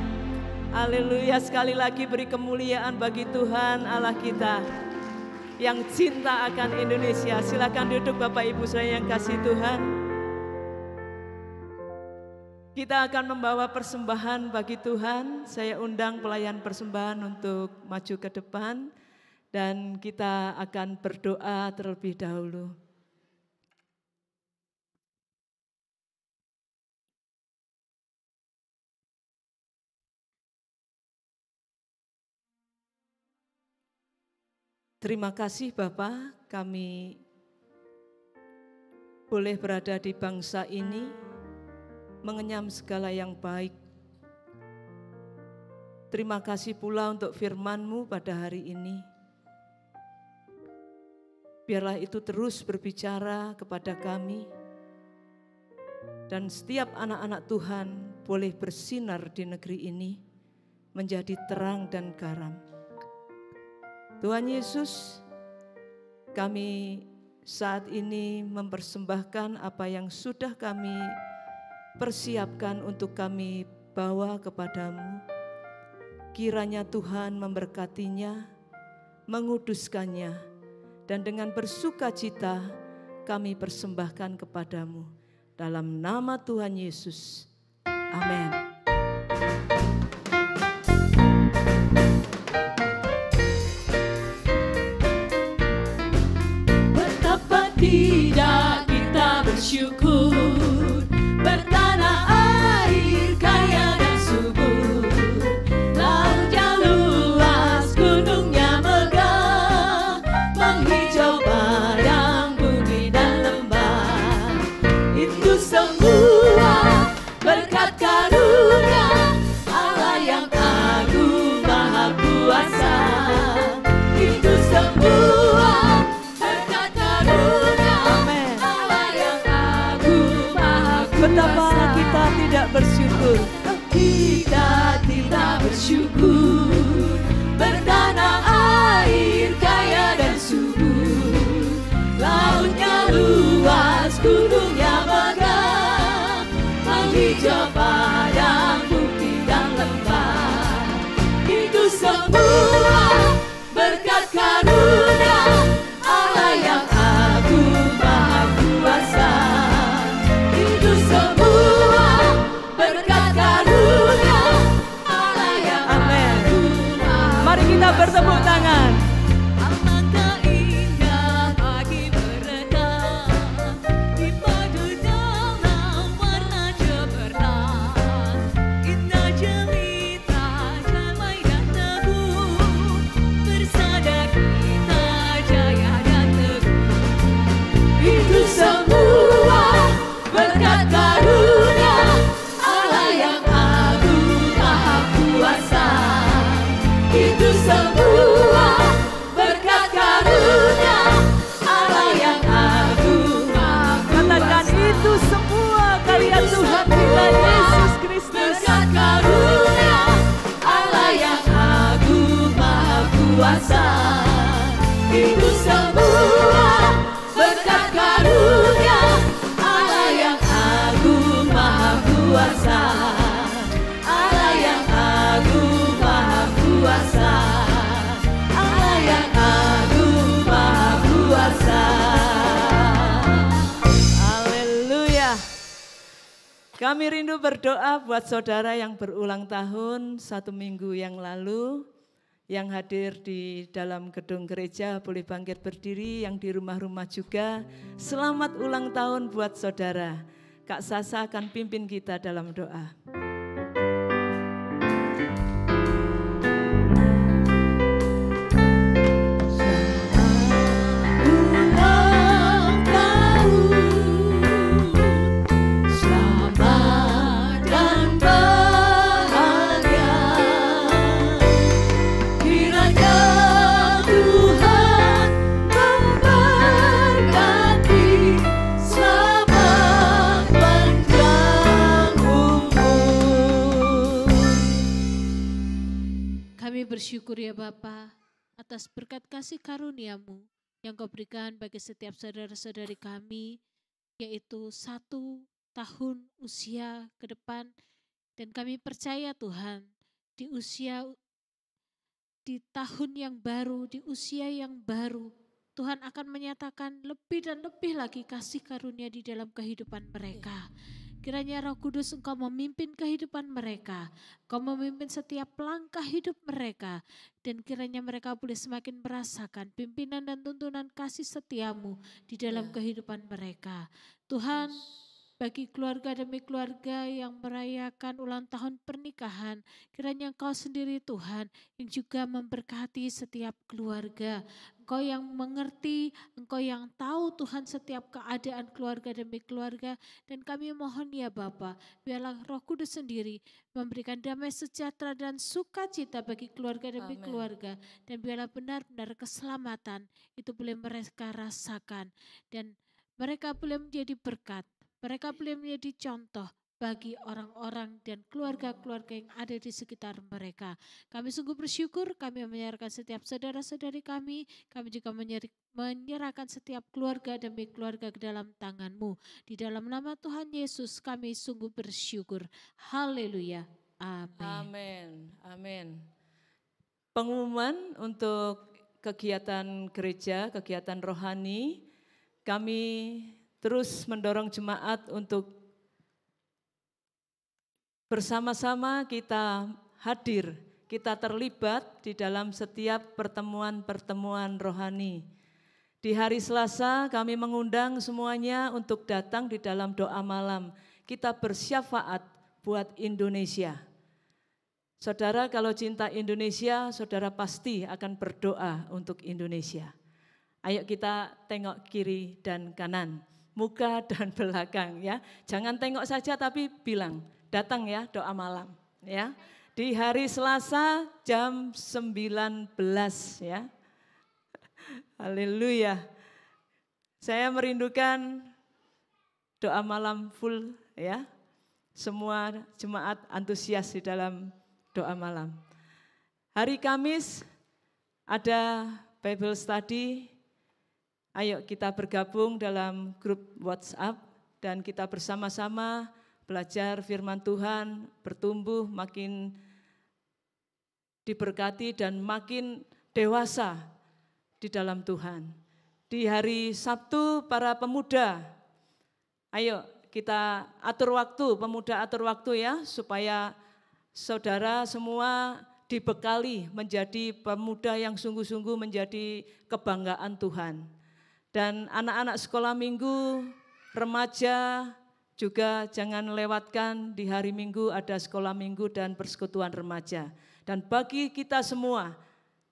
Haleluya, sekali lagi beri kemuliaan bagi Tuhan Allah kita yang cinta akan Indonesia. Silakan duduk Bapak Ibu saya yang kasih Tuhan. Kita akan membawa persembahan bagi Tuhan. Saya undang pelayan persembahan untuk maju ke depan dan kita akan berdoa terlebih dahulu. Terima kasih Bapak, kami boleh berada di bangsa ini, mengenyam segala yang baik. Terima kasih pula untuk firman-Mu pada hari ini. Biarlah itu terus berbicara kepada kami, dan setiap anak-anak Tuhan boleh bersinar di negeri ini, menjadi terang dan garam. Tuhan Yesus, kami saat ini mempersembahkan apa yang sudah kami persiapkan untuk kami bawa kepadamu. Kiranya Tuhan memberkatinya, menguduskannya, dan dengan bersukacita kami persembahkan kepadamu. Dalam nama Tuhan Yesus, amin. Tidak kita bersyukur, bertanah air kaya dan subur, lautnya luas, gunungnya megah, menghijau padang bukit dan lembah. Itu semua berkat karunia Allah yang agung maha kuasa. Itu semua betapa kita tidak bersyukur. Kita tidak bersyukur, bertanah air kaya dan subur, lautnya luas, gunungnya megah, menghijau padang bukit dan lembah. Itu semua berkat karunia Allah yang agung maha kuasa. Mari kita bertepuk tangan. Alangkah indah pagi mereka, di padu dalam warna cemerlang, indah jelita, damai dan teguh, bersada kita jaya dan teguh. Itu semua berkat karunia Allah yang agung maha kuasa. Itu semua berkat karunia Allah yang agung maha kuasa. Katakan itu semua karya Tuhan kita Yesus Kristus. Berkat karunia Allah yang agung maha kuasa. Itu semua berkat karunia Allah yang agung maha kuasa. Allah yang agung maha kuasa, Allah yang agung maha kuasa. Haleluya. Kami rindu berdoa buat saudara yang berulang tahun 1 minggu yang lalu, yang hadir di dalam gedung gereja boleh bangkit berdiri, yang di rumah-rumah juga. Selamat ulang tahun buat saudara. Kak Sasa akan pimpin kita dalam doa. Bersyukur ya Bapa atas berkat kasih karunia-Mu yang Kau berikan bagi setiap saudara-saudari kami, yaitu satu tahun usia ke depan. Dan kami percaya Tuhan, di tahun yang baru, di usia yang baru, Tuhan akan menyatakan lebih dan lebih lagi kasih karunia di dalam kehidupan mereka. Kiranya Roh Kudus Engkau memimpin kehidupan mereka, Engkau memimpin setiap langkah hidup mereka, dan kiranya mereka boleh semakin merasakan pimpinan dan tuntunan kasih setiamu di dalam kehidupan mereka. Tuhan, bagi keluarga demi keluarga yang merayakan ulang tahun pernikahan, kiranya Engkau sendiri Tuhan yang juga memberkati setiap keluarga. Engkau yang mengerti, Engkau yang tahu Tuhan setiap keadaan keluarga demi keluarga. Dan kami mohon ya Bapa, biarlah Roh Kudus sendiri memberikan damai sejahtera dan sukacita bagi keluarga demi keluarga. Dan biarlah benar-benar keselamatan itu boleh mereka rasakan. Dan mereka boleh menjadi berkat. Mereka boleh menjadi contoh bagi orang-orang dan keluarga-keluarga yang ada di sekitar mereka. Kami sungguh bersyukur, kami menyerahkan setiap saudara-saudari kami juga menyerahkan setiap keluarga demi keluarga ke dalam tangan-Mu. Di dalam nama Tuhan Yesus kami sungguh bersyukur. Haleluya. Amin. Amin. Amin. Pengumuman untuk kegiatan gereja, kegiatan rohani, kami terus mendorong jemaat untuk bersama-sama kita hadir, kita terlibat di dalam setiap pertemuan-pertemuan rohani. Di hari Selasa kami mengundang semuanya untuk datang di dalam doa malam. Kita bersyafaat buat Indonesia. Saudara kalau cinta Indonesia, saudara pasti akan berdoa untuk Indonesia. Ayo kita tengok kiri dan kanan, muka dan belakang ya. Jangan tengok saja tapi bilang, datang ya doa malam ya. Di hari Selasa jam 19 ya. Haleluya. Saya merindukan doa malam full ya. Semua jemaat antusias di dalam doa malam. Hari Kamis ada Bible study. Ayo kita bergabung dalam grup WhatsApp dan kita bersama-sama belajar firman Tuhan, bertumbuh makin diberkati dan makin dewasa di dalam Tuhan. Di hari Sabtu para pemuda, ayo kita atur waktu, pemuda atur waktu ya, supaya saudara semua dibekali menjadi pemuda yang sungguh-sungguh menjadi kebanggaan Tuhan. Dan anak-anak sekolah minggu, remaja juga jangan lewatkan di hari Minggu ada sekolah minggu dan persekutuan remaja. Dan bagi kita semua,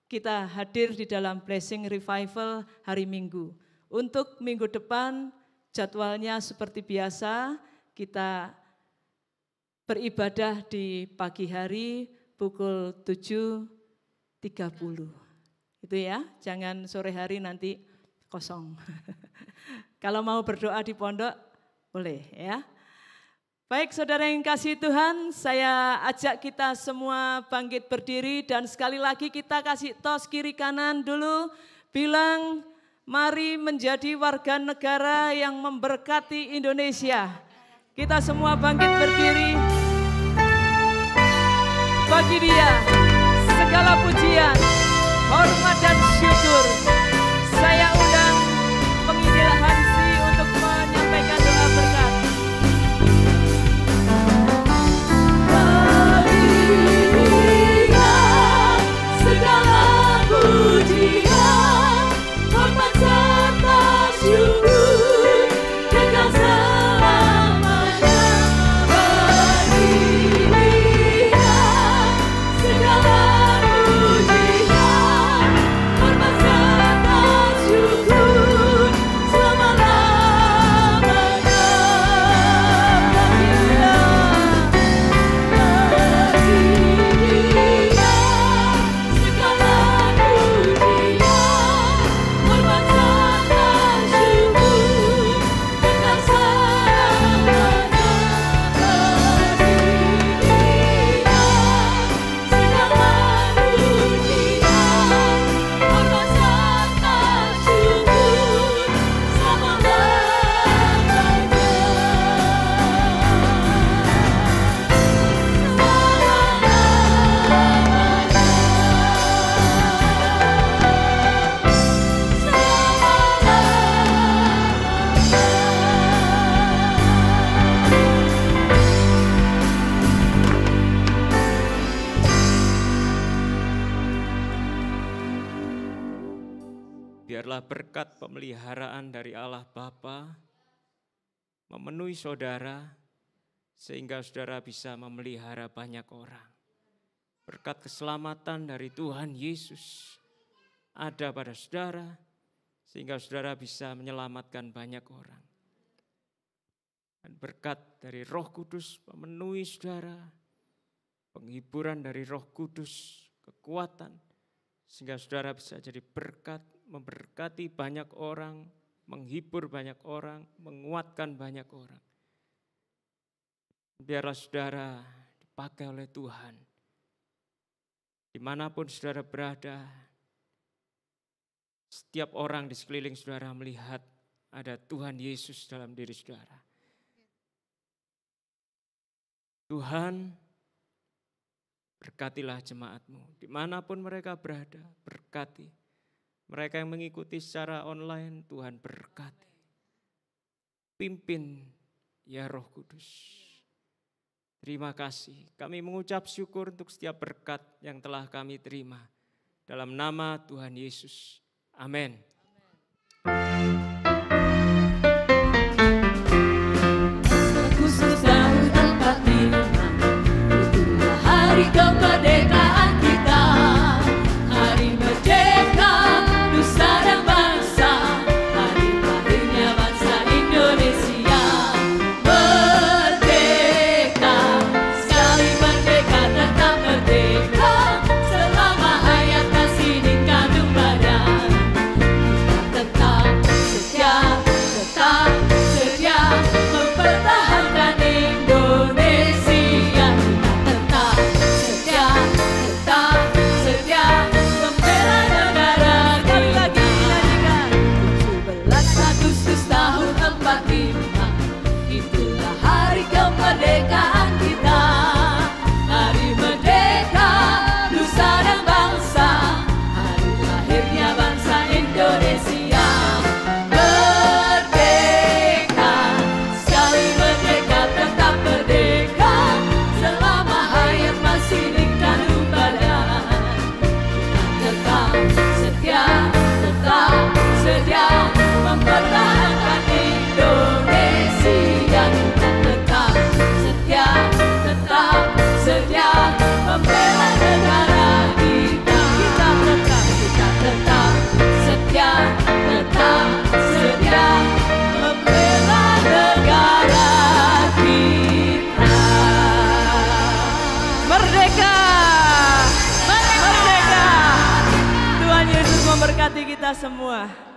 kita hadir di dalam Blessing Revival hari Minggu. Untuk minggu depan jadwalnya seperti biasa, kita beribadah di pagi hari pukul 7.30. Itu ya, jangan sore hari nanti kosong. Kalau mau berdoa di pondok, boleh ya. Baik saudara yang kasih Tuhan, saya ajak kita semua bangkit berdiri dan sekali lagi kita kasih tos kiri kanan dulu. Bilang, mari menjadi warga negara yang memberkati Indonesia. Kita semua bangkit berdiri. Bagi Dia segala pujian, hormat dan syukur. Saya undang penginjil Hansi untuk menyampaikan doa berkat. Bagi Dia segala pujian, hormat serta syukur, kekal selamanya. Bagi Dia segala pujian, hormat serta Biarlah berkat pemeliharaan dari Allah Bapa memenuhi saudara, sehingga saudara bisa memelihara banyak orang. Berkat keselamatan dari Tuhan Yesus ada pada saudara, sehingga saudara bisa menyelamatkan banyak orang. Dan berkat dari Roh Kudus memenuhi saudara, penghiburan dari Roh Kudus, kekuatan, sehingga saudara bisa jadi berkat, memberkati banyak orang, menghibur banyak orang, menguatkan banyak orang. Biarlah saudara dipakai oleh Tuhan. Dimanapun saudara berada, setiap orang di sekeliling saudara melihat ada Tuhan Yesus dalam diri saudara. Tuhan, berkatilah jemaat-Mu. Dimanapun mereka berada, berkati. Mereka yang mengikuti secara online, Tuhan berkati. Pimpin ya Roh Kudus. Terima kasih. Kami mengucap syukur untuk setiap berkat yang telah kami terima. Dalam nama Tuhan Yesus. Amin. Khusus dalam tempat firman, itulah hari kemerdekaan kita. Hari merdeka, nusa dan bangsa. Hari lahirnya bangsa Indonesia. Merdeka, sekali merdeka tetap merdeka. Selama hayat masih dikandung badan, tetap setia mempertahankan Indonesia. Tetap setia membela negara kita. 17 Agustus tahun 45, itulah hari kemerdekaan kita. Hari merdeka, nusa dan bangsa. Hari lahirnya bangsa Indonesia. Merdeka, sekali merdeka tetap merdeka. Selama hayat masih dikandung badan, tetap setia mempertahankan Indonesia. Tetap setia membela negara kita. Kita tetap setia membela negara kita. Merdeka! Merdeka! Tuhan Yesus memberkati kita semua.